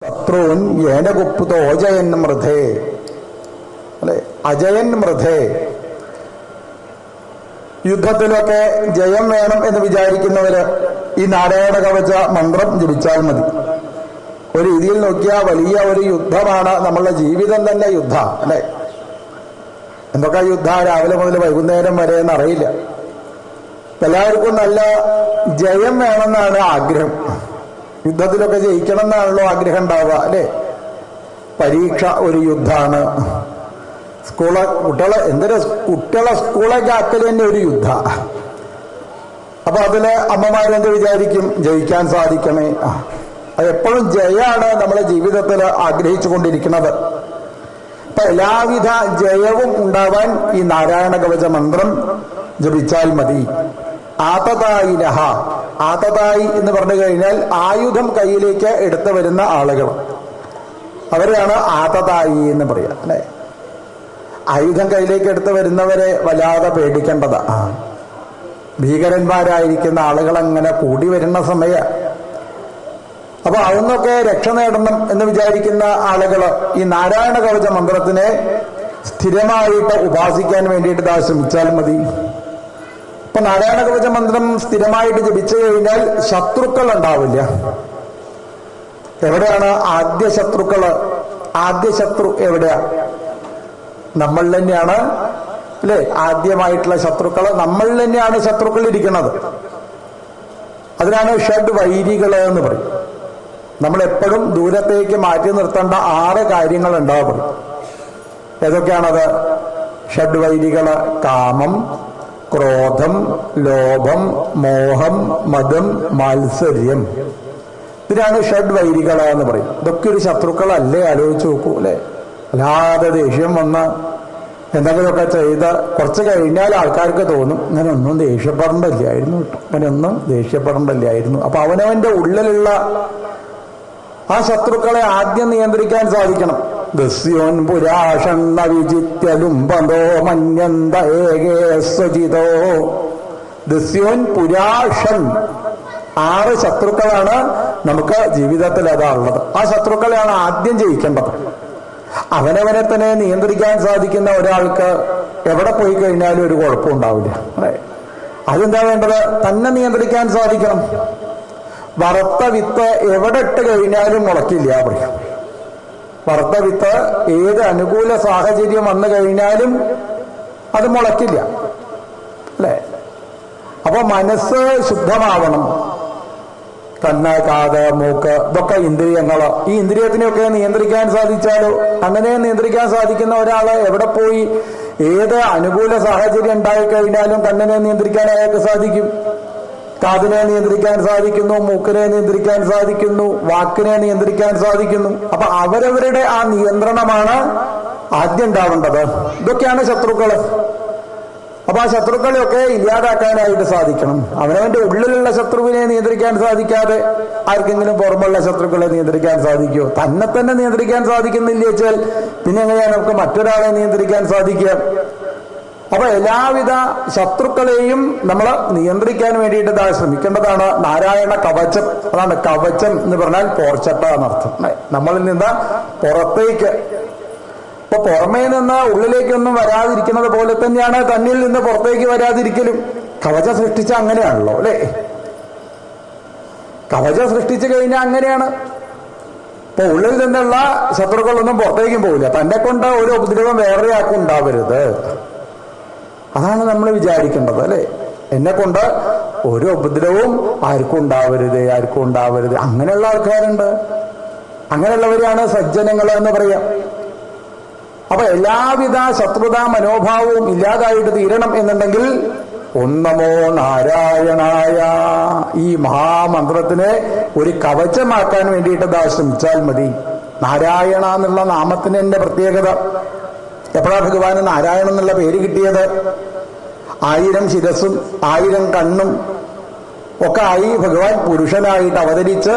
ശത്രുൻ ഏനകുപ്പുതോ അജയൻ മൃധേ അല്ലെ, അജയൻ മൃധേ. യുദ്ധത്തിലൊക്കെ ജയം വേണം എന്ന് വിചാരിക്കുന്നവര് ഈ നാരായണ കവച മന്ത്രം ജപിച്ചാൽ മതി. ഒരു രീതിയിൽ നോക്കിയാൽ വലിയ ഒരു യുദ്ധമാണ് നമ്മളുടെ ജീവിതം തന്നെ യുദ്ധം അല്ലെ. എന്തൊക്കെ യുദ്ധ രാവിലെ മുതൽ വൈകുന്നേരം വരെ എന്നറിയില്ല. എല്ലാവർക്കും നല്ല ജയം വേണമെന്നാണ് ആഗ്രഹം. യുദ്ധത്തിലൊക്കെ ജയിക്കണം എന്നാണല്ലോ ആഗ്രഹം ഉണ്ടാവുക അല്ലെ. പരീക്ഷ ഒരു യുദ്ധമാണ്. കുട്ടികളെ സ്കൂളൊക്കെ ആക്കൽ തന്നെ ഒരു യുദ്ധ. അപ്പൊ അതില് അമ്മമാരെന്ത് വിചാരിക്കും? ജയിക്കാൻ സാധിക്കണേ. അത് എപ്പോഴും ജയമാണ് നമ്മുടെ ജീവിതത്തിൽ ആഗ്രഹിച്ചു കൊണ്ടിരിക്കുന്നത്. അപ്പൊ എല്ലാവിധ ജയവും ഉണ്ടാവാൻ ഈ നാരായണ കവച മന്ത്രം ജപിച്ചാൽ മതി. ആതതായിനഹ, ആതതായി എന്ന് പറഞ്ഞു കഴിഞ്ഞാൽ ആയുധം കയ്യിലേക്ക് എടുത്തു വരുന്ന ആളുകൾ, അവരെയാണ് ആതതായി എന്ന് പറയുക അല്ലെ. ആയുധം കയ്യിലേക്ക് എടുത്തു വരുന്നവരെ വല്ലാതെ പേടിക്കേണ്ടതാ. ഭീകരന്മാരായിരിക്കുന്ന ആളുകൾ അങ്ങനെ കൂടി വരുന്ന സമയം. അപ്പൊ അതൊന്നൊക്കെ രക്ഷ നേടണം എന്ന് വിചാരിക്കുന്ന ആളുകൾ ഈ നാരായണ കവച മന്ത്രത്തിനെ സ്ഥിരമായിട്ട് ഉപാസിക്കാൻ വേണ്ടിയിട്ട് ശ്രമിച്ചാൽ മതി. ഇപ്പൊ നാരായണ കവച മന്ത്രം സ്ഥിരമായിട്ട് ജപിച്ചു കഴിഞ്ഞാൽ ശത്രുക്കൾ ഉണ്ടാവില്ല. എവിടെയാണ് ആദ്യ ശത്രുക്കള്? ആദ്യ ശത്രു എവിടെയാ? നമ്മൾ തന്നെയാണ് അല്ലെ. ആദ്യമായിട്ടുള്ള ശത്രുക്കള് നമ്മളിൽ തന്നെയാണ് ശത്രുക്കൾ ഇരിക്കുന്നത്. അതിനാണ് ഷഡ് വൈരികള് എന്ന് പറയും. നമ്മളെപ്പോഴും ദൂരത്തേക്ക് മാറ്റി നിർത്തേണ്ട 6 കാര്യങ്ങൾ ഉണ്ടാവും. ഏതൊക്കെയാണത്? ഷഡ് വൈരികള്: കാമം, ക്രോധം, ലോഭം, മോഹം, മദം, മാത്സര്യം. ഇതിനാണ് ഷഡ് വൈരികള എന്ന് പറയും. ഇതൊക്കെ ഒരു ശത്രുക്കളല്ലേ? ആലോചിച്ച് നോക്കൂ അല്ലെ. അല്ലാതെ ദേഷ്യം വന്ന് എന്തെങ്കിലുമൊക്കെ ചെയ്ത് കുറച്ച് കഴിഞ്ഞാൽ ആൾക്കാർക്ക് തോന്നും ഇങ്ങനെ ഒന്നും ദേഷ്യപ്പെടേണ്ടല്ലായിരുന്നു കേട്ടോ, അങ്ങനെയൊന്നും ദേഷ്യപ്പെടേണ്ടല്ലായിരുന്നു. അപ്പൊ അവനവന്റെ ഉള്ളിലുള്ള ആ ശത്രുക്കളെ ആദ്യം നിയന്ത്രിക്കാൻ സാധിക്കണം. ദസ്യോൻ പുരാഷണ്ണ വിജിത്യലുംബന്തോ മന്യന്ത ഏകേ സ്വജിതോ. ദസ്യോൻ പുരാഷൻ, 6 ശത്രുക്കളാണ് നമുക്ക് ജീവിതത്തിൽ അതാ ഉള്ളത്. ആ ശത്രുക്കളെയാണ് ആദ്യം ജയിക്കേണ്ടത്. അവനവനെ തന്നെ നിയന്ത്രിക്കാൻ സാധിക്കുന്ന ഒരാൾക്ക് എവിടെ പോയി കഴിഞ്ഞാലും ഒരു കുഴപ്പം ഉണ്ടാവില്ല അല്ലെ. അതെന്താ വേണ്ടത്? തന്നെ നിയന്ത്രിക്കാൻ സാധിക്കണം. വറുത്ത വിത്ത് എവിടെ ഇട്ട് കഴിഞ്ഞാലും മുളക്കില്ല പറയും. വറുത്ത വിത്ത് ഏത് അനുകൂല സാഹചര്യം വന്നു കഴിഞ്ഞാലും അത് മുളക്കില്ല അല്ലെ. അപ്പൊ മനസ്സ് ശുദ്ധമാവണം. കണ്ണ്, കാത്, മൂക്ക്, ഇതൊക്കെ ഇന്ദ്രിയങ്ങള്. ഈ ഇന്ദ്രിയത്തിനെയൊക്കെ നിയന്ത്രിക്കാൻ സാധിച്ചാലോ, അങ്ങനെ നിയന്ത്രിക്കാൻ സാധിക്കുന്ന ഒരാള് എവിടെ പോയി ഏത് അനുകൂല സാഹചര്യം ഉണ്ടായിക്കഴിഞ്ഞാലും കണ്ണിനെ നിയന്ത്രിക്കാൻ അയാൾക്ക് സാധിക്കും, കാതിനെ നിയന്ത്രിക്കാൻ സാധിക്കുന്നു, മൂക്കിനെ നിയന്ത്രിക്കാൻ സാധിക്കുന്നു, വാക്കിനെ നിയന്ത്രിക്കാൻ സാധിക്കുന്നു. അപ്പൊ അവരവരുടെ ആ നിയന്ത്രണമാണ് ആദ്യം ഉണ്ടാവേണ്ടത്. ഇതൊക്കെയാണ് ശത്രുക്കള്. അപ്പൊ ആ ശത്രുക്കളെയൊക്കെ ഇല്ലാതാക്കാനായിട്ട് സാധിക്കണം. അവനവന്റെ ഉള്ളിലുള്ള ശത്രുവിനെ നിയന്ത്രിക്കാൻ സാധിക്കാതെ ആർക്കെങ്കിലും പുറമുള്ള ശത്രുക്കളെ നിയന്ത്രിക്കാൻ സാധിക്കുമോ? തന്നെ നിയന്ത്രിക്കാൻ സാധിക്കുന്നില്ല വെച്ചാൽ പിന്നെ എങ്ങനെയാണ് നമുക്ക് മറ്റൊരാളെ നിയന്ത്രിക്കാൻ സാധിക്കുക? അപ്പൊ എല്ലാവിധ ശത്രുക്കളെയും നമ്മൾ നിയന്ത്രിക്കാൻ വേണ്ടിയിട്ട് ശ്രമിക്കേണ്ടതാണ് നാരായണ കവചം. അതാണ് കവചം എന്ന് പറഞ്ഞാൽ പോർച്ചട്ട എന്നർത്ഥം. നമ്മളിൽ നിന്ന് പുറത്തേക്ക്, ഇപ്പൊ പുറമേ നിന്ന് ഉള്ളിലേക്കൊന്നും വരാതിരിക്കുന്നത് പോലെ തന്നെയാണ് തന്നിൽ നിന്ന് പുറത്തേക്ക് വരാതിരിക്കലും. കവചം സൃഷ്ടിച്ച അങ്ങനെയാണല്ലോ അല്ലെ. കവചം സൃഷ്ടിച്ചു കഴിഞ്ഞാൽ അങ്ങനെയാണ്. ഇപ്പൊ ഉള്ളിൽ നിന്നുള്ള ശത്രുക്കളൊന്നും പുറത്തേക്കും പോവില്ല. തന്നെ കൊണ്ട് ഒരു ഉപദ്രവം വേറെ ആർക്കും ഉണ്ടാവരുത്. അതാണ് നമ്മൾ വിചാരിക്കേണ്ടത് അല്ലെ. എന്നെ കൊണ്ട് ഒരു ഉപദ്രവവും ആർക്കും ഉണ്ടാവരുത്. അങ്ങനെയുള്ള ആൾക്കാരുണ്ട്. അങ്ങനെയുള്ളവരെയാണ് സജ്ജനങ്ങൾ എന്ന് പറയാം. അപ്പൊ എല്ലാവിധ ശത്രുതാ മനോഭാവവും ഇല്ലാതായിട്ട് തീരണം എന്നുണ്ടെങ്കിൽ ഒന്നമോ നാരായണായ, ഈ മഹാമന്ത്രത്തിനെ ഒരു കവചമാക്കാൻ വേണ്ടിയിട്ട് ശ്രമിച്ചാൽ മതി. നാരായണ എന്നുള്ള നാമത്തിന് എന്റെ പ്രത്യേകത. എപ്പോഴാണ് ഭഗവാന് നാരായണൻ എന്നുള്ള പേര് കിട്ടിയത്? 1000 ശിരസും 1000 കണ്ണും ഒക്കെ ആയി ഭഗവാൻ പുരുഷനായിട്ട് അവതരിച്ച്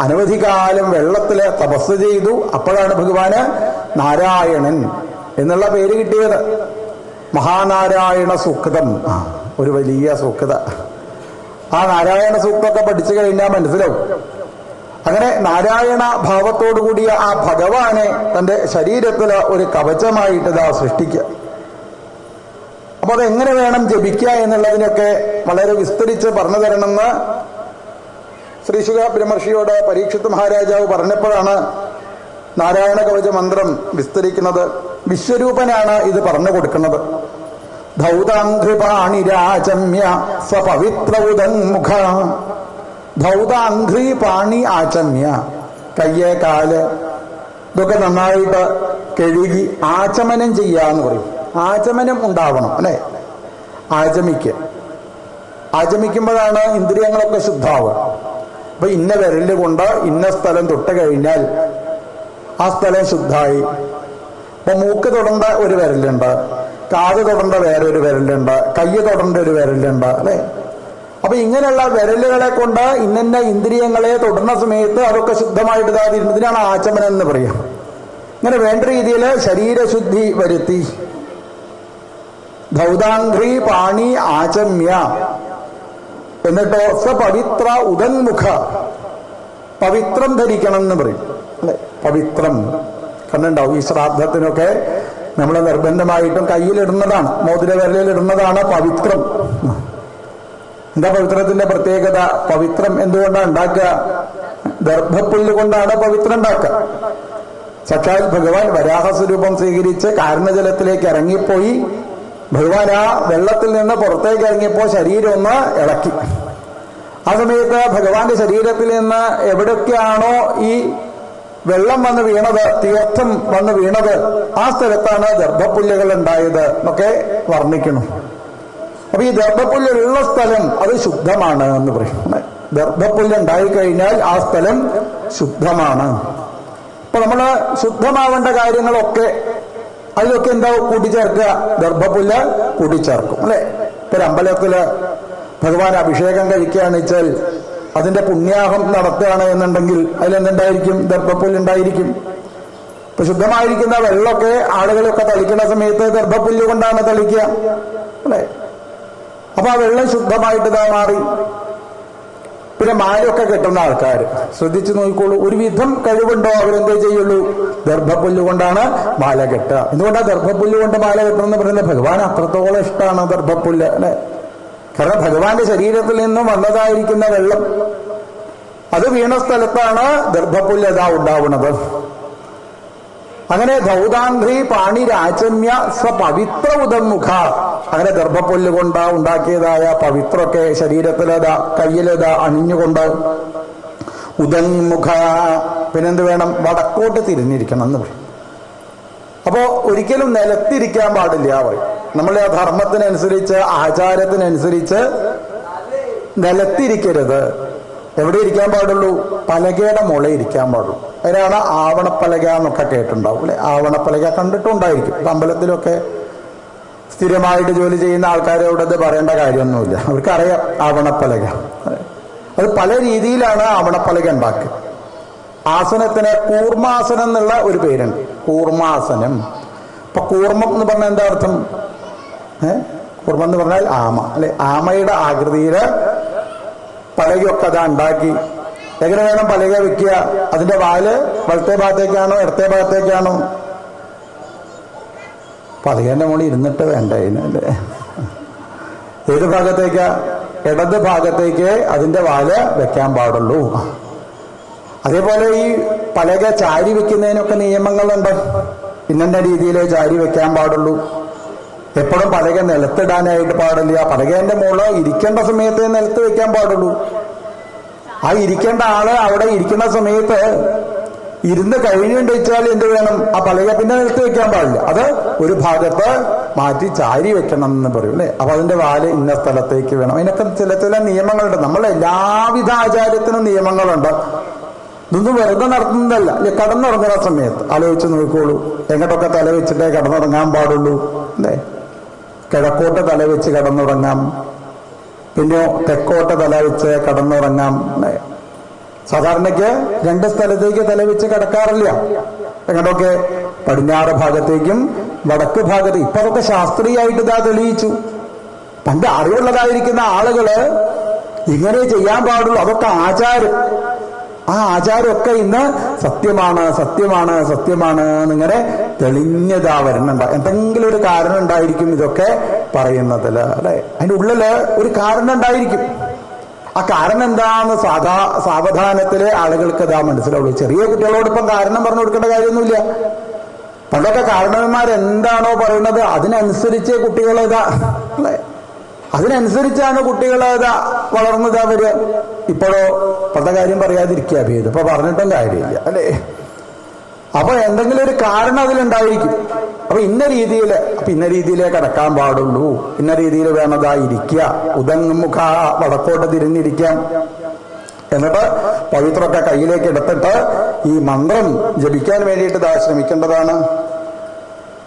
അനവധി കാലം വെള്ളത്തില് തപസ് ചെയ്തു. അപ്പോഴാണ് ഭഗവാന് നാരായണൻ എന്നുള്ള പേര് കിട്ടിയത്. മഹാനാരായണ സൂക്തം, ഒരു വലിയ സൂക്ത. ആ നാരായണ സൂക്തമൊക്കെ പഠിച്ചു കഴിഞ്ഞാൽ മനസ്സിലാവും അങ്ങനെ നാരായണ ഭാവത്തോടുകൂടിയ ആ ഭഗവാനെ തന്റെ ശരീരത്തിൽ ഒരു കവചമായിട്ട് ഇതാ സൃഷ്ടിക്കുക. അപ്പൊ അതെങ്ങനെ വേണം ജപിക്കുക എന്നുള്ളതിനൊക്കെ വളരെ വിസ്തരിച്ച് പറഞ്ഞു തരണമെന്ന് ശ്രീ ശുക ബ്രഹ്മർഷിയോട് പരീക്ഷിത് മഹാരാജാവ് പറഞ്ഞപ്പോഴാണ് നാരായണ കവച മന്ത്രം വിസ്തരിക്കുന്നത്. വിശ്വരൂപനാണ് ഇത് പറഞ്ഞു കൊടുക്കുന്നത്. ധൗതാംഘ്രിപാണിരാചമ്യ സ്വപവിത്ര ഉദങ്മുഖ. ധൗതാംഘ്രി പാണി ആചമ്യ, കയ്യ് കാല് ഇതൊക്കെ നന്നായിട്ട് കഴുകി ആചമനം ചെയ്യാന്ന് പറയും. ആചമനം ഉണ്ടാവണം അല്ലെ? ആചമിക്കുമ്പോഴാണ് ഇന്ദ്രിയങ്ങളൊക്കെ ശുദ്ധാവുക. അപ്പൊ ഇന്ന വിരല് കൊണ്ട് ഇന്ന സ്ഥലം തൊട്ട് കഴിഞ്ഞാൽ ആ സ്ഥലം ശുദ്ധായി. അപ്പൊ മൂക്ക് തൊടേണ്ട ഒരു വിരലുണ്ട്, കാത് തൊടേണ്ട വേറൊരു വിരലുണ്ട്, കയ്യ് തൊടേണ്ട ഒരു വിരലുണ്ട് അല്ലെ? അപ്പൊ ഇങ്ങനെയുള്ള വിരലുകളെ കൊണ്ട് ഇന്ന ഇന്ദ്രിയങ്ങളെ തൊടുന്ന സമയത്ത് അതൊക്കെ ശുദ്ധമായിട്ട് ഇതാതിരുന്നു. ഇതിനാണ് ആചമനം എന്ന് പറയാം. ഇങ്ങനെ വേണ്ട രീതിയിൽ ശരീരശുദ്ധി വരുത്തി ധൗതാംഘ്രി പാണി ആചമ്യ, എന്നിട്ടോ സ്വപവിത്ര ഉദന്മുഖ, പവിത്രം ധരിക്കണം എന്ന് പറയും അല്ലെ? പവിത്രം കണ്ടുണ്ടാവും. ഈ ശ്രാദ്ധത്തിനൊക്കെ നമ്മൾ നിർബന്ധമായിട്ടും കയ്യിലിടുന്നതാണ്, മോതിരവിരലിലിടുന്നതാണ് പവിത്രം. എന്താ പവിത്രത്തിന്റെ പ്രത്യേകത? പവിത്രം എന്തുകൊണ്ടാണ് ഉണ്ടാക്കുക? ദർഭപ്പുല്ല് കൊണ്ടാണ് പവിത്രം ഉണ്ടാക്കുക. സാക്ഷാൽ ഭഗവാൻ വരാഹസ്വരൂപം സ്വീകരിച്ച് കാരണജലത്തിലേക്ക് ഇറങ്ങിപ്പോയി. ഭഗവാൻ ആ വെള്ളത്തിൽ നിന്ന് പുറത്തേക്ക് ഇറങ്ങിയപ്പോൾ ശരീരം ഒന്ന് ഇളക്കി. ആ സമയത്ത് ഭഗവാന്റെ ശരീരത്തിൽ നിന്ന് എവിടൊക്കെയാണോ ഈ വെള്ളം വന്ന് വീണത്, തീർത്ഥം വന്ന് വീണത്, ആ സ്ഥലത്താണ് ദർഭപ്പുല്ലുകൾ ഉണ്ടായത് എന്നൊക്കെ വർണ്ണിക്കണം. അപ്പൊ ഈ ദർഭപ്പുല്ലുള്ള സ്ഥലം അത് ശുദ്ധമാണ് എന്ന് പറയും. ദർഭപ്പുല്ല് ഉണ്ടായിക്കഴിഞ്ഞാൽ ആ സ്ഥലം ശുദ്ധമാണ്. അപ്പൊ നമ്മള് ശുദ്ധമാവേണ്ട കാര്യങ്ങളൊക്കെ അതിലൊക്കെ എന്താ കൂട്ടിച്ചേർക്കുക? ദർഭപ്പുല്ല് കൂട്ടിച്ചേർക്കും അല്ലെ? ഇപ്പൊ അമ്പലത്തില് ഭഗവാൻ അഭിഷേകം കഴിക്കുകയാണെന്ന് വെച്ചാൽ അതിന്റെ പുണ്യാഹം നടത്തുകയാണ് എന്നുണ്ടെങ്കിൽ അതിലെന്തുണ്ടായിരിക്കും? ദർഭപ്പുല്ലുണ്ടായിരിക്കും. ഇപ്പൊ ശുദ്ധമായിരിക്കുന്ന വെള്ളമൊക്കെ ആളുകളൊക്കെ തളിക്കുന്ന സമയത്ത് ദർഭപ്പുല്ല് കൊണ്ടാണ് തളിക്കുക അല്ലെ? അപ്പൊ ആ വെള്ളം ശുദ്ധമായിട്ട് ഇതാ മാറി. പിന്നെ മാലയൊക്കെ കെട്ടുന്ന ആൾക്കാർ ശ്രദ്ധിച്ചു നോക്കിക്കോളൂ. ഒരുവിധം കഴിവുണ്ടോ അവരെന്തേ ചെയ്യുള്ളൂ? ദർഭപ്പുല്ല് കൊണ്ടാണ് മാല കെട്ടുക. എന്തുകൊണ്ടാണ് ദർഭപ്പുല്ല് കൊണ്ട് മാല കെട്ടണമെന്ന് പറയുന്നത്? ഭഗവാൻ അത്രത്തോളം ഇഷ്ടമാണ് ദർഭപ്പുല്ല് അല്ലെ? കാരണം ഭഗവാന്റെ ശരീരത്തിൽ നിന്നും വന്നതായിരിക്കുന്ന വെള്ളം അത് വീണ സ്ഥലത്താണ് ദർഭപ്പുല്ല് ഇതാ ഉണ്ടാവുന്നത്. അങ്ങനെ ധൗതാംഘ്രി പാണിരാചമ്യ സ്വപവിത്ര ഉദന്മുഖ, അങ്ങനെ ദർഭപ്പുല്ല് കൊണ്ട് ഉണ്ടാക്കിയതായ പവിത്രമൊക്കെ ശരീരത്തിലതാ കയ്യിലതാ അണിഞ്ഞുകൊണ്ട് ഉദന്മുഖ. പിന്നെന്ത് വേണം? വടക്കോട്ട് തിരിഞ്ഞിരിക്കണം എന്ന് പറയും. അപ്പോ ഒരിക്കലും നിലത്തിരിക്കാൻ പാടില്ല പറയും. നമ്മളെ ധർമ്മത്തിനനുസരിച്ച് ആചാരത്തിനനുസരിച്ച് നിലത്തിരിക്കരുത്. എവിടെ ഇരിക്കാൻ പാടുള്ളൂ? പലകയുടെ മുള ഇരിക്കാൻ പാടുള്ളൂ. അതിനാണ് ആവണപ്പലക എന്നൊക്കെ കേട്ടിട്ടുണ്ടാവും അല്ലെ? ആവണപ്പലക കണ്ടിട്ടുണ്ടായിരിക്കും. അമ്പലത്തിലൊക്കെ സ്ഥിരമായിട്ട് ജോലി ചെയ്യുന്ന ആൾക്കാരോട് ഇത് പറയേണ്ട കാര്യമൊന്നുമില്ല, അവർക്കറിയാം ആവണപ്പലക. അത് പല രീതിയിലാണ് ആവണപ്പലക ഉണ്ടാക്കുക. ആസനത്തിന് കൂർമാസനം എന്നുള്ള ഒരു പേരുണ്ട്, കൂർമാസനം. ഇപ്പൊ കൂർമ്മം എന്ന് പറഞ്ഞാൽ എന്താ അർത്ഥം? കൂർമ്മം എന്ന് പറഞ്ഞാൽ ആമ അല്ലെ? ആമയുടെ ആകൃതിയില് പലകയൊക്കെ അതാ ഉണ്ടാക്കി. എങ്ങനെ വേണം പലക വെക്കുക? അതിന്റെ വാല് വലത്തെ ഭാഗത്തേക്കാണോ ഇടത്തെ ഭാഗത്തേക്കാണോ? പലകേന്റെ മുകളിൽ ഇരുന്നിട്ട് വേണ്ട അതിനല്ലേ? ഏത് ഭാഗത്തേക്കാ? ഇടത് ഭാഗത്തേക്ക് അതിന്റെ വാല് വെക്കാൻ പാടുള്ളൂ. അതേപോലെ ഈ പലക ചാരി വെക്കുന്നതിനൊക്കെ നിയമങ്ങളുണ്ട്. ഇന്ന രീതിയിൽ ചാരി വെക്കാൻ പാടുള്ളൂ. എപ്പോഴും പലക നിലത്തിടാനായിട്ട് പാടില്ല. പലകേന്റെ മുകളിൽ ഇരിക്കേണ്ട സമയത്ത് നിലത്ത് വെക്കാൻ പാടുള്ളൂ. ആ ഇരിക്കേണ്ട ആള് അവിടെ ഇരിക്കുന്ന സമയത്ത് ഇരുന്ന് കഴിഞ്ഞുകൊണ്ട് വെച്ചാൽ എന്ത് വേണം? ആ പലക പിന്നെ നിലത്ത് വെക്കാൻ പാടില്ല. അത് ഒരു ഭാഗത്ത് മാറ്റി ചാരി വെക്കണം എന്ന് പറയും അല്ലെ? അപ്പൊ അതിന്റെ വാല് ഇന്ന സ്ഥലത്തേക്ക് വേണം. അതിനൊക്കെ ചില നിയമങ്ങളുണ്ട്. നമ്മൾ എല്ലാവിധ ആചാര്യത്തിനും നിയമങ്ങളുണ്ട്. ഇതൊന്നും വെറുതെ നടത്തുന്നതല്ല. കടന്നുറങ്ങുന്ന സമയത്ത് ആലോചിച്ച് നോക്കിക്കോളൂ. എങ്ങോട്ടൊക്കെ തല വെച്ചിട്ടേ കടന്നുറങ്ങാൻ പാടുള്ളൂ അല്ലേ? കിഴക്കോട്ട് തല വെച്ച് കടന്നുറങ്ങാം, പിന്നെ തെക്കോട്ട് തല വെച്ച് കടന്നുറങ്ങാം. സാധാരണയ്ക്ക് രണ്ട് സ്ഥലത്തേക്ക് തല വെച്ച് കിടക്കാറില്ല. എങ്ങോട്ടൊക്കെ? പടിഞ്ഞാറ് ഭാഗത്തേക്കും വടക്ക് ഭാഗത്ത്. ഇപ്പൊ അതൊക്കെ ശാസ്ത്രീയമായിട്ട് ഇതാ തെളിയിച്ചു. പണ്ട് അറിവുള്ളതായിരിക്കുന്ന ആളുകള് ഇങ്ങനെ ചെയ്യാൻ പാടുള്ളൂ. അതൊക്കെ ആചാരം. ആ ആചാരമൊക്കെ ഇന്ന് സത്യമാണ് സത്യമാണ് സത്യമാണ് എന്നിങ്ങനെ തെളിഞ്ഞതാ വരുന്നുണ്ട്. എന്തെങ്കിലും ഒരു കാരണം ഉണ്ടായിരിക്കും ഇതൊക്കെ പറയുന്നതില്, അല്ലെ? അതിൻ്റെ ഉള്ളില് ഒരു കാരണം ഉണ്ടായിരിക്കും. ആ കാരണം എന്താന്ന് സാവധാനത്തിലെ ആളുകൾക്ക് ഇതാ മനസ്സിലാവുള്ളൂ. ചെറിയ കുട്ടികളോടൊപ്പം കാരണം പറഞ്ഞു കൊടുക്കേണ്ട കാര്യമൊന്നുമില്ല. പണ്ടൊക്കെ കാരണവന്മാരെന്താണോ പറയുന്നത് അതിനനുസരിച്ച് കുട്ടികൾ ഇതാ, അല്ലെ? അതിനനുസരിച്ചാണ് കുട്ടികൾ ഇതാ വളർന്നത് അവര്. ഇപ്പോഴോ പണ്ടത്തെ കാര്യം പറയാതിരിക്കുക ഭേദം. ഇപ്പൊ പറഞ്ഞിട്ടും കാര്യമില്ല, അല്ലെ? അപ്പൊ എന്തെങ്കിലും ഒരു കാരണം അതിലുണ്ടായിരിക്കും. അപ്പൊ ഇന്ന രീതിയിലേ കിടക്കാൻ പാടുള്ളൂ, ഇന്ന രീതിയിൽ വേണതായിരിക്കുക, ഉദങ്ങുമുഖ വടക്കോട്ട് തിരിഞ്ഞിരിക്കാം. എന്നിട്ട് പവിത്രമൊക്കെ കയ്യിലേക്ക് എടുത്തിട്ട് ഈ മന്ത്രം ജപിക്കാൻ വേണ്ടിയിട്ട് ഇതാ ശ്രമിക്കേണ്ടതാണ്.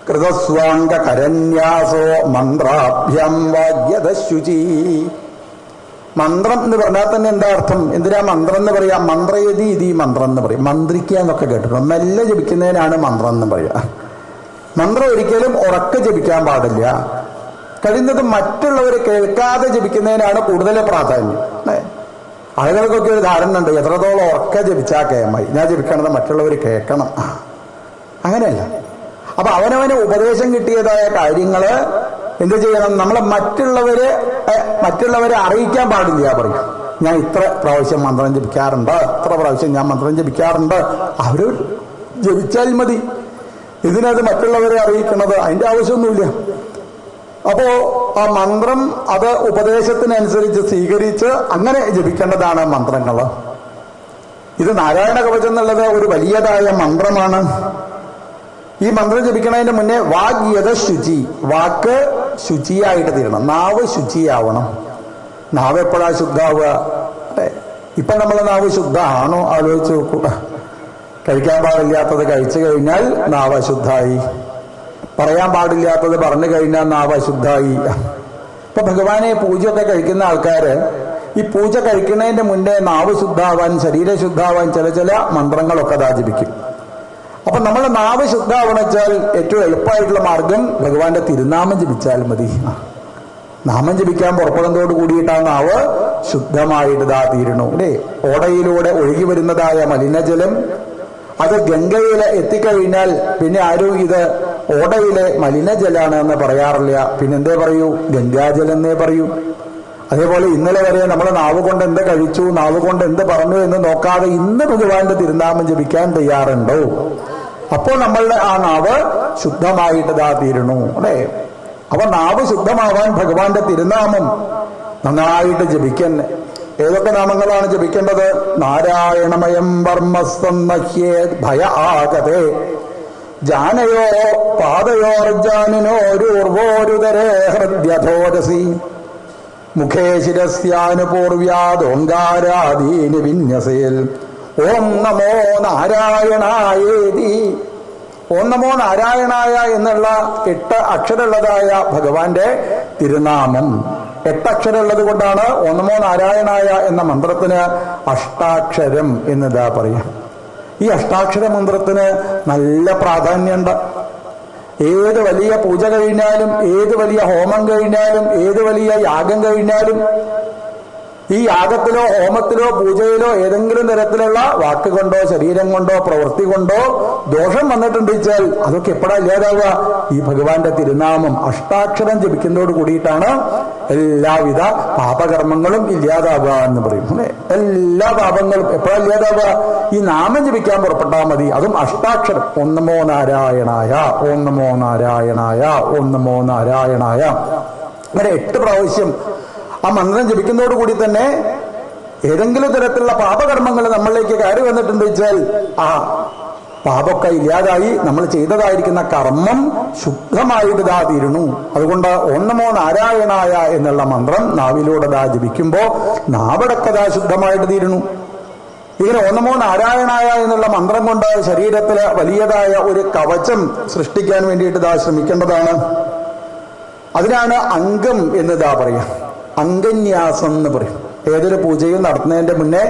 കൃതസ്വാംഗ കരന്യാസോ മന്ത്രാഭ്യം വാഗ്യതശുചി. മന്ത്രം എന്ന് പറഞ്ഞാൽ തന്നെ എന്താ അർത്ഥം? എന്തിനാ മന്ത്രം എന്ന് പറയാ? മന്ത്രയതി ഇത് മന്ത്രം എന്ന് പറയും. മന്ത്രിക്കുക എന്നൊക്കെ കേട്ടിട്ടുണ്ട്. മെല്ലെ ജപിക്കുന്നതിനാണ് മന്ത്രം എന്ന് പറയാ. മന്ത്രം ഒരിക്കലും ഉറക്കെ ജപിക്കാൻ പാടില്ല. കഴിയുന്നത് മറ്റുള്ളവർ കേൾക്കാതെ ജപിക്കുന്നതിനാണ് കൂടുതൽ പ്രാധാന്യം. ആളുകൾക്കൊക്കെ ഒരു ധാരണ ഉണ്ട്, എത്രത്തോളം ഉറക്കെ ജപിച്ചാൽ കേമായി. ഞാൻ ജപിക്കണത് മറ്റുള്ളവർ കേൾക്കണം, അങ്ങനെയല്ല. അപ്പൊ അവനവന് ഉപദേശം കിട്ടിയതായ കാര്യങ്ങള് എന്ത് ചെയ്യണം? നമ്മളെ മറ്റുള്ളവരെ അറിയിക്കാൻ പാടില്ല. പറയും, ഞാൻ ഇത്ര പ്രാവശ്യം മന്ത്രം ജപിക്കാറുണ്ട്, ഇത്ര പ്രാവശ്യം ഞാൻ മന്ത്രം ജപിക്കാറുണ്ട്. അവര് ജപിച്ചാൽ മതി. ഇതിനത് മറ്റുള്ളവരെ അറിയിക്കണത് അതിന്റെ ആവശ്യമൊന്നുമില്ല. അപ്പോ ആ മന്ത്രം അത് ഉപദേശത്തിനനുസരിച്ച് സ്വീകരിച്ച് അങ്ങനെ ജപിക്കേണ്ടതാണ് മന്ത്രങ്ങള്. ഇത് നാരായണ കവചം എന്നുള്ളത് ഒരു വലിയതായ മന്ത്രമാണ്. ഈ മന്ത്രം ജപിക്കണതിന് മുന്നേ വാഗ്യത ശുചി, വാക്ക് ശുചിയായിട്ട് തീരണം, നാവ് ശുചിയാവണം. നാവ് എപ്പോഴാ ശുദ്ധാവുക? അല്ലെ? ഇപ്പൊ നമ്മളെ നാവ് ശുദ്ധമാണോ? ആലോചിച്ച് നോക്കൂ. കഴിക്കാൻ പാടില്ലാത്തത് കഴിച്ചു കഴിഞ്ഞാൽ നാവ് അശുദ്ധായി, പറയാൻ പാടില്ലാത്തത് പറഞ്ഞു കഴിഞ്ഞാൽ നാവ് അശുദ്ധായി. ഇപ്പൊ ഭഗവാനെ പൂജയൊക്കെ കഴിക്കുന്ന ആൾക്കാര് ഈ പൂജ കഴിക്കുന്നതിന്റെ മുന്നേ നാവ് ശുദ്ധാവാൻ, ശരീരം ശുദ്ധാവാൻ ചില മന്ത്രങ്ങളൊക്കെ ജപിക്കും. അപ്പൊ നമ്മളെ നാവ് ശുദ്ധാവണെച്ചാൽ ഏറ്റവും എളുപ്പമായിട്ടുള്ള മാർഗം ഭഗവാന്റെ തിരുനാമം ജപിച്ചാൽ മതി. നാമം ജപിക്കാൻ പുറപ്പെടുന്നതോട് കൂടിയിട്ട് ആ നാവ് ശുദ്ധമായിട്ട് തീരണു, അല്ലേ? ഓടയിലൂടെ ഒഴുകി വരുന്നതായ മലിനജലം അത് ഗംഗയിൽ എത്തിക്കഴിഞ്ഞാൽ പിന്നെ ആരും ഇത് ഓടയിലെ മലിനജലാണ് എന്ന് പറയാറില്ല. പിന്നെന്തേ പറയൂ? ഗംഗാജലം എന്നേ പറയൂ. അതേപോലെ ഇന്നലെ വരെ നമ്മളെ നാവ് കൊണ്ട് എന്ത് കഴിച്ചു, നാവ് കൊണ്ട് എന്ത് പറഞ്ഞു എന്ന് നോക്കാതെ ഇന്ന് ഭഗവാന്റെ തിരുനാമം ജപിക്കാൻ തയ്യാറുണ്ടോ? അപ്പോൾ നമ്മളുടെ ആ നാവ് ശുദ്ധമായിട്ട് തീരണു, അല്ലേ? അപ്പൊ നാവ് ശുദ്ധമാവാൻ ഭഗവാന്റെ തിരുനാമം നന്നായിട്ട് ജപിക്കാൻ ഏതൊക്കെ നാമങ്ങളാണ് ജപിക്കേണ്ടത്? നാരായണമയം വർമ്മസ്തന്നഹ്യേ ഭയ ആഗതേ ജാനയോ പാദയോർജാനിനോരൂർവോരുതരേ ഹൃദ്യധോരസി മുഖേ ശിരസ്യാനുപൂർവ്യാദോങ്കാരാദീനി വിന്യസേൽ ഓം നമോ നാരായണായേതി. ഓം നമോ നാരായണായ എന്നുള്ള 8 അക്ഷരമുള്ളതായ ഭഗവാന്റെ തിരുനാമം. 8 അക്ഷരമുള്ളത് കൊണ്ടാണ് ഓം നമോ നാരായണായ എന്ന മന്ത്രത്തിന് അഷ്ടാക്ഷരം എന്നിതാ പറയാം. ഈ അഷ്ടാക്ഷര മന്ത്രത്തിന് നല്ല പ്രാധാന്യമുണ്ട്. ഏത് വലിയ പൂജ കഴിഞ്ഞാലും, ഏത് വലിയ ഹോമം കഴിഞ്ഞാലും, ഏത് വലിയ യാഗം കഴിഞ്ഞാലും ഈ യാഗത്തിലോ ഹോമത്തിലോ പൂജയിലോ ഏതെങ്കിലും തരത്തിലുള്ള വാക്കുകൊണ്ടോ ശരീരം കൊണ്ടോ പ്രവൃത്തി കൊണ്ടോ ദോഷം വന്നിട്ടുണ്ടെച്ചാൽ അതൊക്കെ എപ്പോഴാ ഇല്ലാതാവുക? ഈ ഭഗവാന്റെ തിരുനാമം അഷ്ടാക്ഷരം ജപിക്കുന്നതോട് കൂടിയിട്ടാണ് എല്ലാവിധ പാപകർമ്മങ്ങളും ഇല്ലാതാവുക എന്ന് പറയും, അല്ലെ? എല്ലാ പാപങ്ങളും എപ്പോഴാ ഇല്ലാതാവുക? ഈ നാമം ജപിക്കാൻ പുറപ്പെട്ടാൽ മതി. അതും അഷ്ടാക്ഷരം. ഓം നമോ നാരായണായ, ഓം നമോ നാരായണായ, ഓം നമോ നാരായണായ. അങ്ങനെ 8 പ്രാവശ്യം ആ മന്ത്രം ജപിക്കുന്നതോട് കൂടി തന്നെ ഏതെങ്കിലും തരത്തിലുള്ള പാപകർമ്മങ്ങൾ നമ്മളിലേക്ക് കയറി വന്നിട്ടുണ്ട് വെച്ചാൽ ആ പാപമൊക്കെ ഇല്ലാതായി നമ്മൾ ചെയ്തതായിരിക്കുന്ന കർമ്മം ശുദ്ധമായിട്ട് തീരുന്നു. അതുകൊണ്ട് ഓം നമോ നാരായണായ എന്നുള്ള മന്ത്രം നാവിലൂടെ ജപിക്കുമ്പോ നാവടക്കത ശുദ്ധമായിട്ട് തീരുന്നു. ഇങ്ങനെ ഓം നമോ നാരായണായ എന്നുള്ള മന്ത്രം കൊണ്ട് ശരീരത്തില് വലിയതായ ഒരു കവചം സൃഷ്ടിക്കാൻ വേണ്ടിയിട്ട് ശ്രമിക്കേണ്ടതാണ്. അതിനാണ് അംഗം എന്ന് പറയാം. അംഗന്യാസം എന്ന് പറയും. ഏതൊരു പൂജയും നടത്തുന്നതിന്റെ മുന്നേ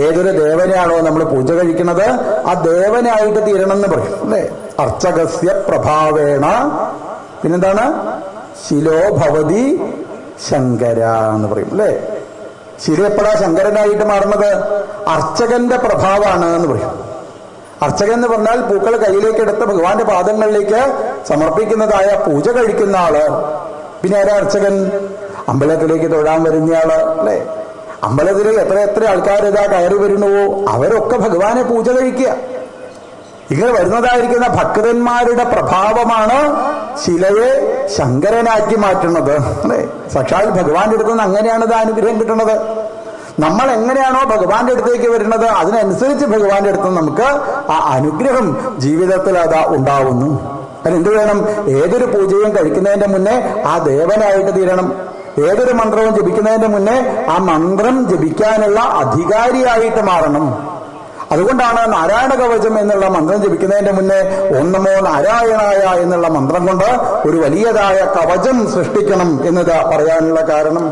ഏതൊരു ദേവനെയാണോ നമ്മൾ പൂജ കഴിക്കുന്നത് ആ ദേവനായിട്ട് തീരണം എന്ന് പറയും, അല്ലെ? അർച്ചകസ്യ പ്രഭാവേണ പിന്നെന്താണ്? ശിലോ ഭവതി ശങ്കര എന്ന് പറയും, അല്ലെ? ശിലയെപ്പോഴാ ശങ്കരനായിട്ട് മാറുന്നത്? അർച്ചകന്റെ പ്രഭാവമാണ് എന്ന് പറയും. അർച്ചകൻ എന്ന് പറഞ്ഞാൽ പൂക്കൾ കയ്യിലേക്ക് എടുത്ത് ഭഗവാന്റെ പാദങ്ങളിലേക്ക് സമർപ്പിക്കുന്നതായ പൂജ കഴിക്കുന്ന ആള്. പിന്നെ ആരാ അർച്ചകൻ? അമ്പലത്തിലേക്ക് തൊഴാൻ വരുന്നയാള് അല്ലെ? അമ്പലത്തിൽ എത്ര ആൾക്കാർ ഇതാ കയറി വരുന്നുവോ അവരൊക്കെ ഭഗവാനെ പൂജ കഴിക്കുക. ഇങ്ങനെ വരുന്നതായിരിക്കുന്ന ഭക്തന്മാരുടെ പ്രഭാവമാണ് ശിലയെ ശങ്കരനാക്കി മാറ്റുന്നത് അല്ലെ? സാക്ഷാൽ ഭഗവാന്റെ അടുത്ത് നിന്ന് അങ്ങനെയാണ് ഇത് അനുഗ്രഹം കിട്ടുന്നത്. നമ്മൾ എങ്ങനെയാണോ ഭഗവാന്റെ അടുത്തേക്ക് വരുന്നത് അതിനനുസരിച്ച് ഭഗവാന്റെ അടുത്ത് നമുക്ക് ആ അനുഗ്രഹം ജീവിതത്തിൽ അതാ ഉണ്ടാവുന്നു. അതിനെന്ത് വേണം? ഏതൊരു പൂജയും കഴിക്കുന്നതിന്റെ മുന്നേ ആ ദേവനായിട്ട് തീരണം. ഏതൊരു മന്ത്രവും ജപിക്കുന്നതിന്റെ മുന്നേ ആ മന്ത്രം ജപിക്കാനുള്ള അധികാരിയായിട്ട് മാറണം. അതുകൊണ്ടാണ് നാരായണ കവചം എന്നുള്ള മന്ത്രം ജപിക്കുന്നതിന്റെ മുന്നേ ഓം നമോ നാരായണായ എന്നുള്ള മന്ത്രം കൊണ്ട് ഒരു വലിയതായ കവചം സൃഷ്ടിക്കണം എന്നത് പറയാനുള്ള കാരണം.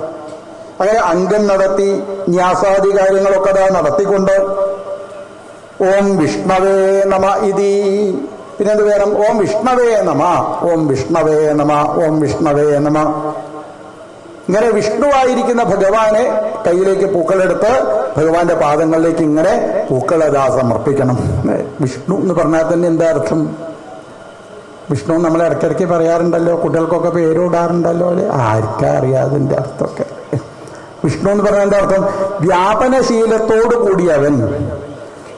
അങ്ങനെ അംഗം നടത്തി ന്യാസാദി കാര്യങ്ങളൊക്കെ നടത്തിക്കൊണ്ട് ഓം വിഷ്ണവേ നമ ഇതി. പിന്നെന്ത് വേണം? ഓം വിഷ്ണവേ നമ, ഓം വിഷ്ണവേ നമ, ഓം വിഷ്ണവേ നമ. ഇങ്ങനെ വിഷ്ണുവായിരിക്കുന്ന ഭഗവാനെ കയ്യിലേക്ക് പൂക്കളെടുത്ത് ഭഗവാന്റെ പാദങ്ങളിലേക്ക് ഇങ്ങനെ പൂക്കളതാ സമർപ്പിക്കണം. വിഷ്ണു എന്ന് പറഞ്ഞാൽ തന്നെ എന്താ അർത്ഥം? വിഷ്ണു നമ്മൾ ഇടയ്ക്കിടയ്ക്ക് പറയാറുണ്ടല്ലോ, കുട്ടികൾക്കൊക്കെ പേരിടാറുണ്ടല്ലോ അല്ലെ? ആർക്കാ അറിയാതിന്റെ അർത്ഥമൊക്കെ. വിഷ്ണു എന്ന് പറഞ്ഞാൽ എന്താ അർത്ഥം? വ്യാപനശീലത്തോടു കൂടിയവൻ.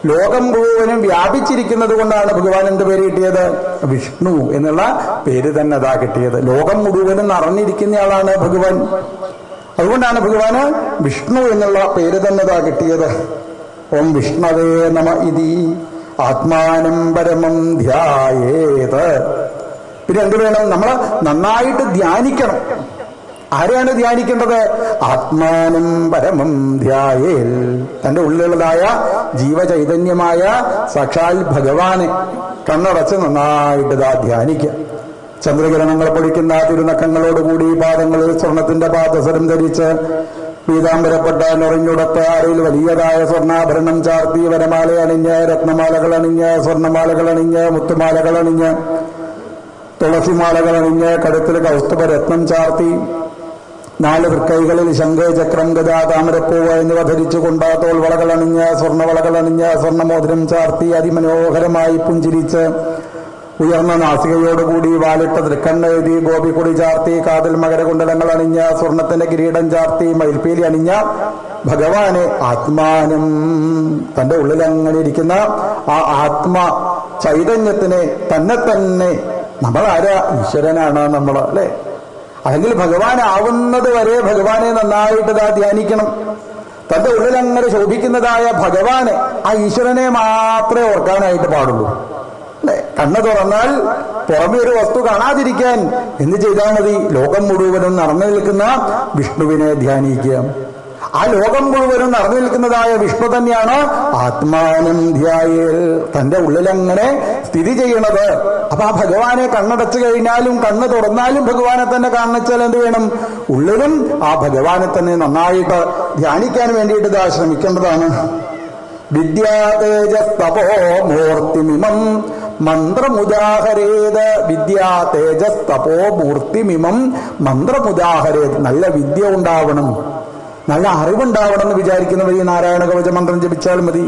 ലോകം മുഴുവനും വ്യാപിച്ചിരിക്കുന്നത് കൊണ്ടാണ് ഭഗവാൻ എന്ത് പേര് കിട്ടിയത്? വിഷ്ണു എന്നുള്ള പേര് തന്നെ അതാ കിട്ടിയത്. ലോകം മുഴുവനും നിറഞ്ഞിരിക്കുന്നയാളാണ് ഭഗവാൻ. അതുകൊണ്ടാണ് ഭഗവാന് വിഷ്ണു എന്നുള്ള പേര് തന്നെ അതാ കിട്ടിയത്. ഓം വിഷ്ണവേ നമ ഇതി ആത്മാനം പരമം ധ്യായേത്. പിന്നെ എന്ത് വേണം? നമ്മൾ നന്നായിട്ട് ധ്യാനിക്കണം. ആരെയാണ് ധ്യാനിക്കേണ്ടത്? ആത്മാനം പരമം ധ്യായേൽ. തന്റെ ഉള്ളിലുള്ളതായ ജീവചൈതന്യമായ സാക്ഷാൽ ഭഗവാനെ കണ്ണടച്ച് നന്നായിട്ട് ധ്യാനിക്കുക. ചന്ദ്രകിരണങ്ങൾ പൊടിക്കുന്ന തിരുനഖങ്ങളോടുകൂടി പാദങ്ങളിൽ സ്വർണത്തിന്റെ പാദസരം ധരിച്ച് പീതാംബരപ്പെട്ട നിറഞ്ഞുടത്ത് അരയിൽ വലിയതായ സ്വർണ്ണാഭരണം ചാർത്തി വരമാല അണിഞ്ഞ് രത്നമാലകൾ അണിഞ്ഞ് സ്വർണ്ണമാലകൾ അണിഞ്ഞ് മുത്തുമാലകൾ അണിഞ്ഞ് തുളസിമാലകൾ അണിഞ്ഞ് കഴുത്തിൽ കൗസ്തുഭ രത്നം ചാർത്തി 4 തൃക്കൈകളിൽ ശംഖ് ചക്രം ഗദ താമരപ്പൂവ് എന്നിവ ധരിച്ചുകൊണ്ട് തോൾവളകൾ അണിഞ്ഞ് സ്വർണ്ണവളകൾ അണിഞ്ഞ് സ്വർണ്ണമോതിരം ചാർത്തി അതിമനോഹരമായി പുഞ്ചിരിച്ച് ഉയർന്ന നാസികയോടുകൂടി വാലിട്ട തൃക്കണ്ണെഴുതി ഗോപിക്കൊടി ചാർത്തി കാതിൽ മകരകുണ്ടലങ്ങൾ അണിഞ്ഞ് സ്വർണത്തിന്റെ കിരീടം ചാർത്തി മയിൽപ്പീലി അണിഞ്ഞ ഭഗവാനെ ആത്മാനം തന്റെ ഉള്ളിൽ അങ്ങനെ ഇരിക്കുന്ന ആ ആത്മ ചൈതന്യത്തിനെ തന്നെ നമ്മൾ ആരാ? ഈശ്വരനാണ് നമ്മൾ അല്ലെ? അല്ലെങ്കിൽ ഭഗവാനാവുന്നത് വരെ ഭഗവാനെ നന്നായിട്ട് ധ്യാനിക്കണം. തന്റെ ഉള്ളിൽ അങ്ങനെ ശോഭിക്കുന്നതായ ഭഗവാനെ, ആ ഈശ്വരനെ മാത്രമേ ഓർക്കാനായിട്ട് പാടുള്ളൂ അല്ലെ? കണ്ണ് തുറന്നാൽ പുറമെ ഒരു വസ്തു കാണാതിരിക്കാൻ എന്ത് ചെയ്താൽ മതി? ലോകം മുഴുവനും നടന്നു നിൽക്കുന്ന വിഷ്ണുവിനെ ധ്യാനിക്കുക. ആ ലോകം മുഴുവനും നടന്നു നിൽക്കുന്നതായ വിഷ്ണു തന്നെയാണ് ആത്മാനം ധ്യായേൽ, തന്റെ ഉള്ളിലങ്ങനെ സ്ഥിതി ചെയ്യണത്. അപ്പൊ ആ ഭഗവാനെ കണ്ണടച്ചു കഴിഞ്ഞാലും കണ്ണ് തുറന്നാലും ഭഗവാനെ തന്നെ കാണിച്ചാൽ എന്ത് വേണം? ഉള്ളിലും ആ ഭഗവാനെ തന്നെ നന്നായിട്ട് ധ്യാനിക്കാൻ വേണ്ടിയിട്ട് ഇതാ ശ്രമിക്കേണ്ടതാണ്. വിദ്യാ തേജസ്തപോ മൂർത്തിമിമം മന്ത്രമുദാഹരേത്. വിദ്യാ തേജസ്തപോ മൂർത്തിമിമം മന്ത്രമുദാഹരേത്. നല്ല വിദ്യ ഉണ്ടാവണം, നല്ല അറിവുണ്ടാവണം എന്ന് വിചാരിക്കുന്നവർ ഈ നാരായണ കവച മന്ത്രം ജപിച്ചാൽ മതി.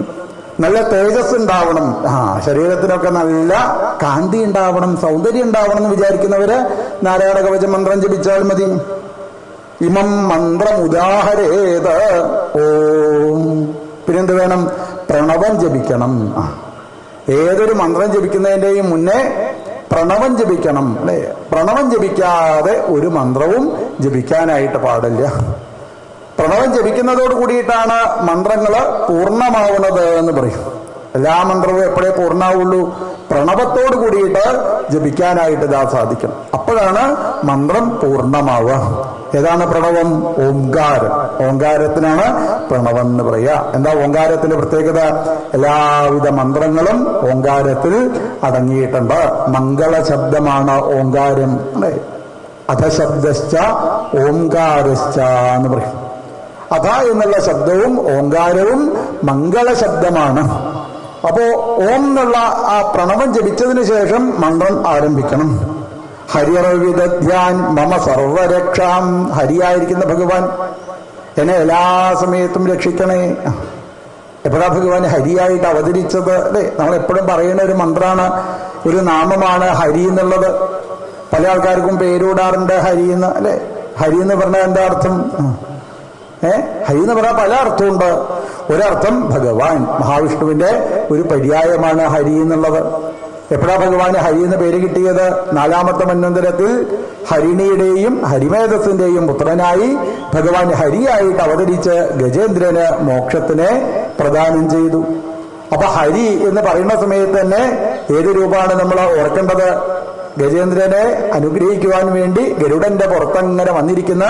നല്ല തേജസ് ഉണ്ടാവണം, ശരീരത്തിനൊക്കെ നല്ല കാന്തി ഉണ്ടാവണം, സൗന്ദര്യം ഉണ്ടാവണം എന്ന് വിചാരിക്കുന്നവര് നാരായണ കവച മന്ത്രം ജപിച്ചാൽ മതി. ഇമം മന്ത്രം ഉദാഹരേത്. ഓം. പിന്നെന്ത് വേണം? പ്രണവം ജപിക്കണം. ഏതൊരു മന്ത്രം ജപിക്കുന്നതിന്റെയും മുന്നേ പ്രണവം ജപിക്കണം അല്ലെ? പ്രണവം ജപിക്കാതെ ഒരു മന്ത്രവും ജപിക്കാനായിട്ട് പാടില്ല. പ്രണവം ജപിക്കുന്നതോട് കൂടിയിട്ടാണ് മന്ത്രങ്ങള് പൂർണ്ണമാവുന്നത് എന്ന് പറയും. എല്ലാ മന്ത്രവും എപ്പോഴേ പൂർണ്ണമാവുള്ളൂ? പ്രണവത്തോട് കൂടിയിട്ട് ജപിക്കാനായിട്ട് ഇതാ സാധിക്കണം. അപ്പോഴാണ് മന്ത്രം പൂർണ്ണമാവുക. ഏതാണ് പ്രണവം? ഓംകാരം. ഓംകാരത്തിനാണ് പ്രണവം എന്ന് പറയുക. എന്താ ഓംകാരത്തിന്റെ പ്രത്യേകത? എല്ലാവിധ മന്ത്രങ്ങളും ഓംകാരത്തിൽ അടങ്ങിയിട്ടുണ്ട്. മംഗള ശബ്ദമാണ് ഓംകാരം അല്ലെ? അധശബ്ദശ്ച ഓംകാരശ്ച എന്ന് പറയും. അധ എന്നുള്ള ശബ്ദവും ഓംകാരവും മംഗള ശബ്ദമാണ്. അപ്പോ ഓം എന്നുള്ള ആ പ്രണവം ജപിച്ചതിന് ശേഷം മന്ത്രം ആരംഭിക്കണം. ഹരിർവിദധ്യാൻ മമ സർവരക്ഷാം. ഹരിയായിരിക്കുന്ന ഭഗവാൻ എന്നെ എല്ലാ സമയത്തും രക്ഷിക്കണേ. എപ്പോഴാ ഭഗവാൻ ഹരിയായിട്ട് അവതരിച്ചത്? അല്ലെ, നമ്മൾ എപ്പോഴും പറയുന്ന ഒരു മന്ത്രമാണ്, ഒരു നാമമാണ് ഹരി എന്നുള്ളത്. പല ആൾക്കാർക്കും പേരൂടാറുണ്ട് ഹരി എന്ന്. അല്ലെ, ഹരി എന്ന് പറഞ്ഞാൽ എന്താ അർത്ഥം? ഹരി എന്ന് പറഞ്ഞാൽ പല അർത്ഥമുണ്ട്. ഒരർത്ഥം ഭഗവാൻ മഹാവിഷ്ണുവിന്റെ ഒരു പര്യായമാണ് ഹരി എന്നുള്ളത്. എപ്പോഴാ ഭഗവാന് ഹരി എന്ന് പേര് കിട്ടിയത്? 4ാമത്തെ മന്വന്തരത്തിൽ ഹരിണിയുടെയും ഹരിമേധസിന്റെയും പുത്രനായി ഭഗവാൻ ഹരിയായിട്ട് അവതരിച്ച് ഗജേന്ദ്രന് മോക്ഷത്തിനെ പ്രദാനം ചെയ്തു. അപ്പൊ ഹരി എന്ന് പറയുന്ന സമയത്ത് തന്നെ ഏത് രൂപമാണ് നമ്മൾ ഓർക്കേണ്ടത്? ഗജേന്ദ്രനെ അനുഗ്രഹിക്കുവാൻ വേണ്ടി ഗരുഡന്റെ പുറത്തങ്ങനെ വന്നിരിക്കുന്ന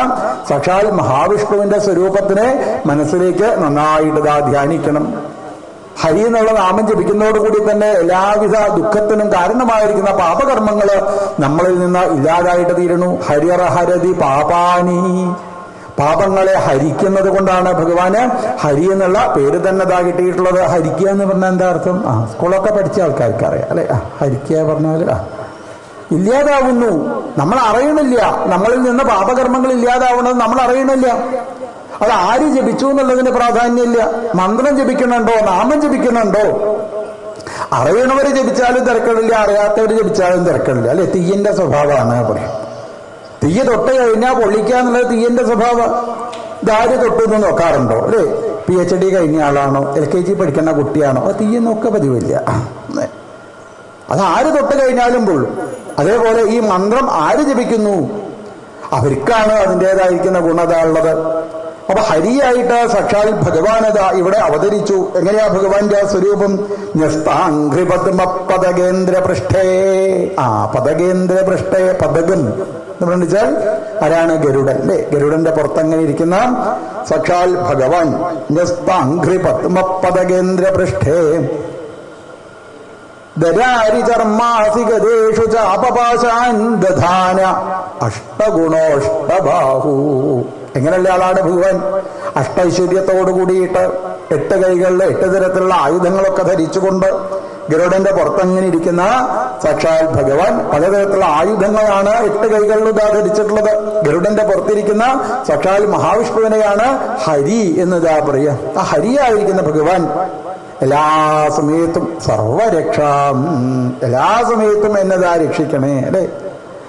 സാക്ഷാൽ മഹാവിഷ്ണുവിന്റെ സ്വരൂപത്തിനെ മനസ്സിലേക്ക് നന്നായിട്ട് ധ്യാനിക്കണം. ഹരി എന്നുള്ള നാമം ജപിക്കുന്നതോടുകൂടി തന്നെ എല്ലാവിധ ദുഃഖത്തിനും കാരണമായിരിക്കുന്ന പാപകർമ്മങ്ങള് നമ്മളിൽ നിന്ന് ഇല്ലാതായിട്ട് തീരുന്നു. ഹരിഹരതി പാപാനി, പാപങ്ങളെ ഹരിക്കുന്നത് കൊണ്ടാണ് ഭഗവാന് ഹരി എന്നുള്ള പേര് തന്നെ കിട്ടിയിട്ടുള്ളത്. ഹരിക്കുക എന്ന് പറഞ്ഞാൽ എന്താ അർത്ഥം? സ്കൂളൊക്കെ പഠിച്ച ആൾക്കാർക്ക് അറിയാം അല്ലെ. ഹരിക്കുക പറഞ്ഞാല് ഇല്ലാതാവുന്നു. നമ്മൾ അറിയണില്ല, നമ്മളിൽ നിന്ന് പാപകർമ്മങ്ങൾ ഇല്ലാതാവുന്നത് നമ്മൾ അറിയണില്ല. അത് ആര് ജപിച്ചു എന്നുള്ളതിന് പ്രാധാന്യമില്ല. മന്ത്രം ജപിക്കുന്നുണ്ടോ, നാമം ജപിക്കുന്നുണ്ടോ, അറിയണവര് ജപിച്ചാലും തിരക്കടില്ല, അറിയാത്തവര് ജപിച്ചാലും തിരക്കടില്ല. അല്ലെ, തീയന്റെ സ്വഭാവമാണ് പറയും. തീയ തൊട്ട് കഴിഞ്ഞാൽ പൊള്ളിക്കുക എന്നുള്ളത് തീയന്റെ സ്വഭാവം. ഇതാര് തൊട്ടെന്ന് നോക്കാറുണ്ടോ? അല്ലെ, PhD കഴിഞ്ഞ ആളാണോ, LKG പഠിക്കുന്ന കുട്ടിയാണോ, അത് തീയെന്നൊക്കെ പതിവില്ല. അത് ആര് തൊട്ട് കഴിഞ്ഞാലും പൊള്ളും. അതേപോലെ ഈ മന്ത്രം ആര് ജപിക്കുന്നു അവർക്കാണ് അതിൻ്റെതായിരിക്കുന്ന ഗുണത ഉള്ളത്. അപ്പൊ ഹരിയായിട്ട് സാക്ഷാൽ ഭഗവാനത ഇവിടെ അവതരിച്ചു. എങ്ങനെയാ ഭഗവാന്റെ സ്വരൂപം? പദകേന്ദ്ര പൃഷ്ഠേ. പദകേന്ദ്ര പൃഷ്ഠേ. പദകൻ എന്ന് പറഞ്ഞാൽ ആരാണ്? ഗരുഡൻ. അല്ലെ, ഗരുഡന്റെ പുറത്തങ്ങനെ ഇരിക്കുന്ന സാക്ഷാൽ ഭഗവാൻ. പദകേന്ദ്ര പൃഷ്ഠേ ദരാരി ചർമാസി ഗതേഷു ചാപപാശാൻ ദധാന അഷ്ടഗുണോഷ്ടബാഹു. എങ്ങനെയുള്ള ആളാണ് ഭഗവാൻ? അഷ്ടൈശ്വര്യത്തോടു കൂടിയിട്ട് 8 കൈകളിൽ 8 തരത്തിലുള്ള ആയുധങ്ങളൊക്കെ ധരിച്ചുകൊണ്ട് ഗരുഡന്റെ പുറത്തങ്ങനെ ഇരിക്കുന്ന സാക്ഷാൽ ഭഗവാൻ. പലതരത്തിലുള്ള ആയുധങ്ങളാണ് 8 കൈകളിൽ ധരിച്ചിട്ടുള്ളത്. ഗരുഡന്റെ പുറത്തിരിക്കുന്ന സാക്ഷാൽ മഹാവിഷ്ണുവിനെയാണ് ഹരി എന്ന് പറയുക. ആ ഹരിയായിരിക്കുന്ന ഭഗവാൻ എല്ലാ സമയത്തും സർവരക്ഷാം, എല്ലാ സമയത്തും എന്നതാ രക്ഷിക്കണേ. അല്ലെ,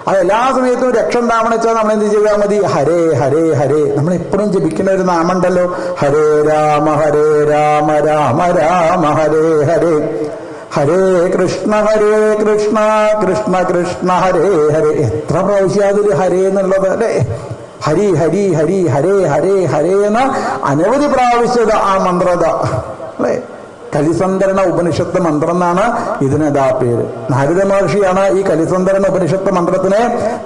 അത് എല്ലാ സമയത്തും രക്ഷ ഉണ്ടാവണം വെച്ചാൽ നമ്മൾ എന്ത് ചെയ്താൽ മതി? ഹരേ ഹരേ ഹരേ. നമ്മൾ എപ്പോഴും ജപിക്കുന്ന ഒരു നാമുണ്ടല്ലോ, ഹരേ രാമ രാമ രാമ ഹരേ ഹരേ, ഹരേ കൃഷ്ണ കൃഷ്ണ കൃഷ്ണ ഹരേ ഹരേ. എത്ര പ്രാവശ്യം അതിൽ ഹരേ എന്നുള്ളത്? അല്ലെ, ഹരി ഹരി ഹരി ഹരേ ഹരേ ഹരേ എന്ന അനവധി പ്രാവശ്യത ആ മന്ത്രത. അല്ലെ, കലിസന്ധരണ ഉപനിഷത്ത് മന്ത്രം എന്നാണ് ഇതിനെതാ പേര്. നാരദ മഹർഷിയാണ് ഈ കലിസന്ധരണ ഉപനിഷത്ത് മന്ത്രത്തിനെ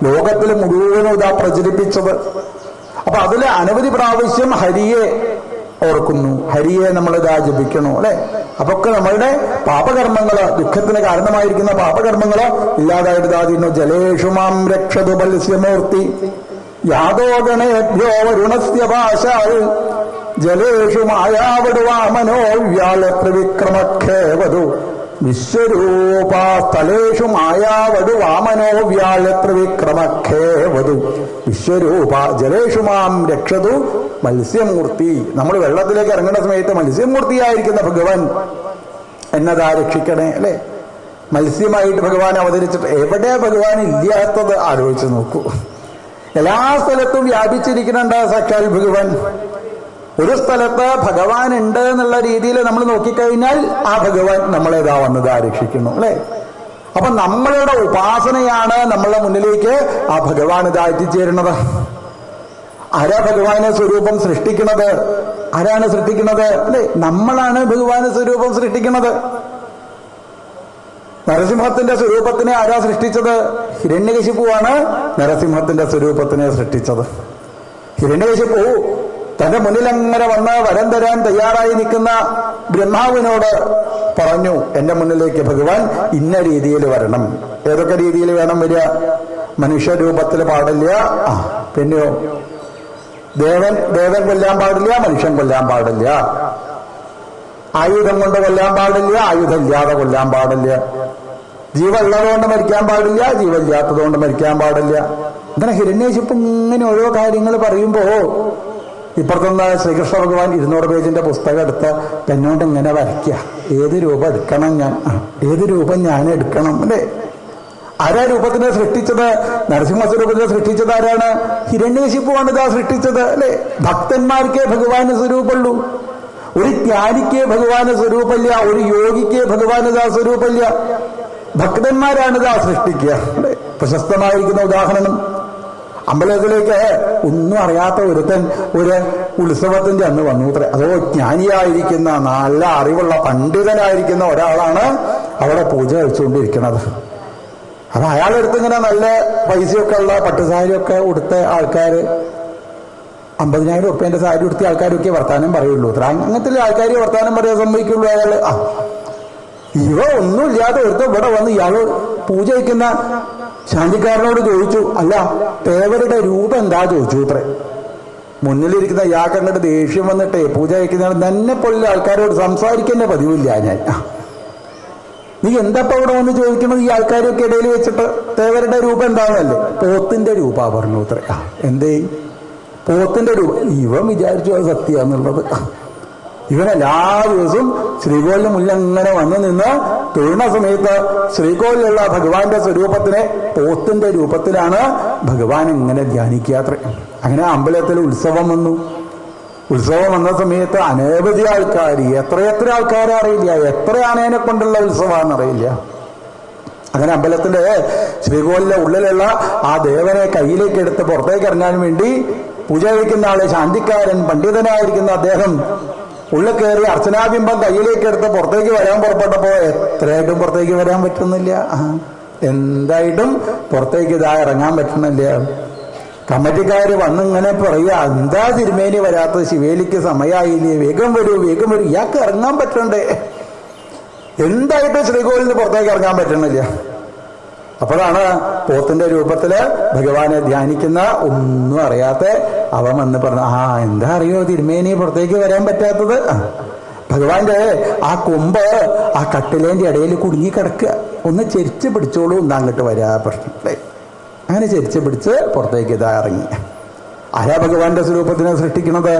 ലോകത്തിൽ മുഴുവനും പ്രചരിപ്പിച്ചത്. അപ്പൊ അതിലെ അനവധി പ്രാവശ്യം ഹരിയെ ഓർക്കുന്നു, ഹരിയെ നമ്മളിതാ ജപിക്കണു. അല്ലെ, അപ്പൊക്കെ നമ്മളുടെ പാപകർമ്മങ്ങള്, ദുഃഖത്തിന് കാരണമായിരിക്കുന്ന പാപകർമ്മങ്ങള് ഇല്ലാതായിട്ട് തീരുന്നു. ജലേഷുമാം രക്ഷതു മത്സ്യമൂർത്തി യാദോഗണേഭ്യോ വരുണസ്യ പാശാൽ ജലേഷു മായാവടുവാമനോ വ്യാളത്രിവിക്രമഖേവതു വിശ്വരൂപ സ്ഥലേഷു മായാവടുവാമനോ വ്യാളത്രിവിക്രമഖേവതു വിശ്വരൂപ ജലേഷു മാം രക്ഷതു മത്സ്യമൂർത്തി. നമ്മൾ വെള്ളത്തിലേക്ക് ഇറങ്ങുന്ന സമയത്ത് മത്സ്യമൂർത്തിയായിരിക്കുന്ന ഭഗവാൻ എന്നതാ രക്ഷിക്കണേ. അല്ലെ, മത്സ്യമായിട്ട് ഭഗവാൻ അവതരിച്ചിട്ട് എവിടെ ഭഗവാൻ ഇല്ലാത്തത് ആലോചിച്ച് നോക്കൂ. എല്ലാ സ്ഥലത്തും വ്യാപിച്ചിരിക്കുന്നുണ്ട് സാക്ഷാൽ ഭഗവാൻ. ഒരു സ്ഥലത്ത് ഭഗവാൻ ഉണ്ട് എന്നുള്ള രീതിയിൽ നമ്മൾ നോക്കിക്കഴിഞ്ഞാൽ ആ ഭഗവാൻ നമ്മളേതാ വന്നതാ രക്ഷിക്കുന്നു. അല്ലെ, അപ്പൊ നമ്മളുടെ ഉപാസനയാണ് നമ്മളുടെ മുന്നിലേക്ക് ആ ഭഗവാൻ ഇതാ എത്തിച്ചേരുന്നത്. ആരാ ഭഗവാനെ സ്വരൂപം സൃഷ്ടിക്കുന്നത്? ആരാണ് സൃഷ്ടിക്കുന്നത്? അല്ലെ, നമ്മളാണ് ഭഗവാന് സ്വരൂപം സൃഷ്ടിക്കുന്നത്. നരസിംഹത്തിന്റെ സ്വരൂപത്തിനെ ആരാ സൃഷ്ടിച്ചത്? ഹിരണ്യകശിപുവാണ് നരസിംഹത്തിന്റെ സ്വരൂപത്തിനെ സൃഷ്ടിച്ചത്. ഹിരണ്യകശിപു തന്റെ മുന്നിലങ്ങനെ വന്ന് വരം തരാൻ തയ്യാറായി നിൽക്കുന്ന ബ്രഹ്മാവിനോട് പറഞ്ഞു, എന്റെ മുന്നിലേക്ക് ഭഗവാൻ ഇന്ന രീതിയിൽ വരണം. ഏതൊക്കെ രീതിയിൽ വേണം വരിക? മനുഷ്യരൂപത്തിൽ പാടില്ല. പിന്നെയോ ദേവൻ കൊല്ലാൻ പാടില്ല, മനുഷ്യൻ കൊല്ലാൻ പാടില്ല. ആയുധം കൊണ്ട് കൊല്ലാൻ പാടില്ല, ആയുധം ഇല്ലാതെ കൊല്ലാൻ പാടില്ല. ജീവനുള്ളതുകൊണ്ട് മരിക്കാൻ പാടില്ല, ജീവനില്ലാത്തതുകൊണ്ട് മരിക്കാൻ പാടില്ല. ഇങ്ങനെ ഹിരണ്യകശിപു ഇങ്ങനെ ഓരോ കാര്യങ്ങൾ പറയുമ്പോ ഇപ്പുറത്തുനിന്ന് ശ്രീകൃഷ്ണ ഭഗവാൻ 200 പേജിന്റെ പുസ്തകം എടുത്ത് പെണ്ണോണ്ട് ഇങ്ങനെ വരയ്ക്കുക. ഏത് രൂപം എടുക്കണം ഞാൻ, ഏത് രൂപം ഞാൻ എടുക്കണം അല്ലേ? ആരാ രൂപത്തിനെ സൃഷ്ടിച്ചത്? നരസിംഹസ്വരൂപത്തിനെ സൃഷ്ടിച്ചത് ആരാണ്? ഹിരണ്യകശിപ്പുവാണ് ഇതാ സൃഷ്ടിച്ചത് അല്ലെ? ഭക്തന്മാർക്കേ ഭഗവാന് സ്വരൂപമുള്ളൂ. ഒരു ജ്ഞാനിക്ക് ഭഗവാന് സ്വരൂപമില്ല, ഒരു യോഗിക്ക് ഭഗവാന് ഇതാ സ്വരൂപമില്ല. ഭക്തന്മാരാണ് ഇതാ സൃഷ്ടിക്കുക അല്ലെ? പ്രശസ്തമായിരിക്കുന്ന ഉദാഹരണം, അമ്പലത്തിലേക്ക് ഒന്നും അറിയാത്ത ഒരുത്തൻ ഒരു ഉത്സവത്തിന്റെ അന്ന് വന്നു അത്രേ. അതോ ജ്ഞാനിയായിരിക്കുന്ന നല്ല അറിവുള്ള പണ്ഡിതനായിരിക്കുന്ന ഒരാളാണ് അവിടെ പൂജ കഴിച്ചുകൊണ്ടിരിക്കുന്നത്. അത് അയാളെടുത്ത് ഇങ്ങനെ നല്ല പൈസയൊക്കെ ഉള്ള പട്ടുസാരിയൊക്കെ ഉടുത്ത ആൾക്കാർ, 50,000 ഉറുപ്പ്യന്റെ സാരി ഉടുത്തിയ ആൾക്കാരൊക്കെ വർത്താനം പറയുള്ളൂ. അങ്ങനത്തെ ആൾക്കാർ വർത്താനം പറയാൻ സമ്മതിക്കുള്ളൂ. അയാൾ ഇവ ഒന്നുമില്ലാതെ ഒരുത്ത ഇവിടെ വന്ന് ഇയാള് പൂജ വയ്ക്കുന്ന ശാന്തിക്കാരനോട് ചോദിച്ചു, അല്ല തേവരുടെ രൂപം എന്താ ചോദിച്ചു ഇത്രേ. മുന്നിലിരിക്കുന്ന ഇയാൾക്ക് അങ്ങോട്ട് ദേഷ്യം വന്നിട്ടേ പൂജ വയ്ക്കുന്ന തന്നെ പോലുള്ള ആൾക്കാരോട് സംസാരിക്കുന്ന പതിവില്ല ഞാൻ. നീ എന്താ ഇവിടെ വന്ന് ചോദിക്കണത്? ഈ ആൾക്കാരൊക്കെ ഇടയിൽ വെച്ചിട്ട് തേവരുടെ രൂപം എന്താണെന്നല്ലേ? പോത്തിന്റെ രൂപ പറഞ്ഞു അത്രേ. എന്തേ പോത്തിന്റെ രൂപം? ഇവൻ വിചാരിച്ചു അത് സത്യാന്നുള്ളത്. ഇവൻ എല്ലാ ദിവസവും ശ്രീകോലിന് മുന്നിൽ അങ്ങനെ വന്നു നിന്ന് തൊഴുന്ന സമയത്ത് ശ്രീകോലിലുള്ള ഭഗവാന്റെ സ്വരൂപത്തിനെ പോത്തിന്റെ രൂപത്തിലാണ് ഭഗവാൻ ഇങ്ങനെ ധ്യാനിക്കാത്ര. അങ്ങനെ അമ്പലത്തിൽ ഉത്സവം വന്നു. ഉത്സവം വന്ന സമയത്ത് അനവധി ആൾക്കാർ, എത്രയെത്ര ആൾക്കാരെ അറിയില്ല, എത്ര ആനേനെ കൊണ്ടുള്ള ഉത്സവമാണെന്നറിയില്ല. അങ്ങനെ അമ്പലത്തിന്റെ ശ്രീകോലിന്റെ ഉള്ളിലുള്ള ആ ദേവനെ കയ്യിലേക്ക് എടുത്ത് പുറത്തേക്ക് ഇറങ്ങാൻ വേണ്ടി പൂജ കഴിക്കുന്ന ആള് ശാന്തിക്കാരൻ പണ്ഡിതനായിരിക്കുന്ന അദ്ദേഹം ഉള്ളിൽ കയറി അർച്ചനാബിംബം കയ്യിലേക്ക് എടുത്ത് പുറത്തേക്ക് വരാൻ പുറപ്പെട്ടപ്പോ എത്രയായിട്ടും പുറത്തേക്ക് വരാൻ പറ്റുന്നില്ല. എന്തായിട്ടും പുറത്തേക്ക് ഇതാ ഇറങ്ങാൻ പറ്റുന്നില്ല. കമ്മിറ്റിക്കാര് വന്നിങ്ങനെ പറയുക, എന്താ തിരുമേനി വരാത്തത്? ശിവേലിക്ക് സമയമായില്ലേ? വേഗം വരൂ, വേഗം വരൂ, ഇയാൾക്ക് ഇറങ്ങാൻ പറ്റണ്ടേ? എന്തായിട്ടും ശ്രീകോവിലിന് പുറത്തേക്ക് ഇറങ്ങാൻ പറ്റണില്ല. അപ്പോഴാണ് പോത്തിന്റെ രൂപത്തില് ഭഗവാനെ ധ്യാനിക്കുന്ന ഒന്നും അറിയാത്ത അവൻ വന്ന് പറഞ്ഞു, എന്താ അറിയോ തിരുമേനി പുറത്തേക്ക് വരാൻ പറ്റാത്തത്? ഭഗവാന്റെ ആ കൊമ്പ് ആ കട്ടിലേന്റെ ഇടയിൽ കുടുങ്ങി കിടക്കുക, ഒന്ന് ചെരിച്ച് പിടിച്ചോളൂ, ഒന്ന് അങ്ങോട്ട് വരാ പ്രശ്നം. അങ്ങനെ ചെരിച്ച് പിടിച്ച് പുറത്തേക്ക് ഇതാ ഇറങ്ങി. ആരാ ഭഗവാന്റെ സ്വരൂപത്തിനെ സൃഷ്ടിക്കുന്നത്?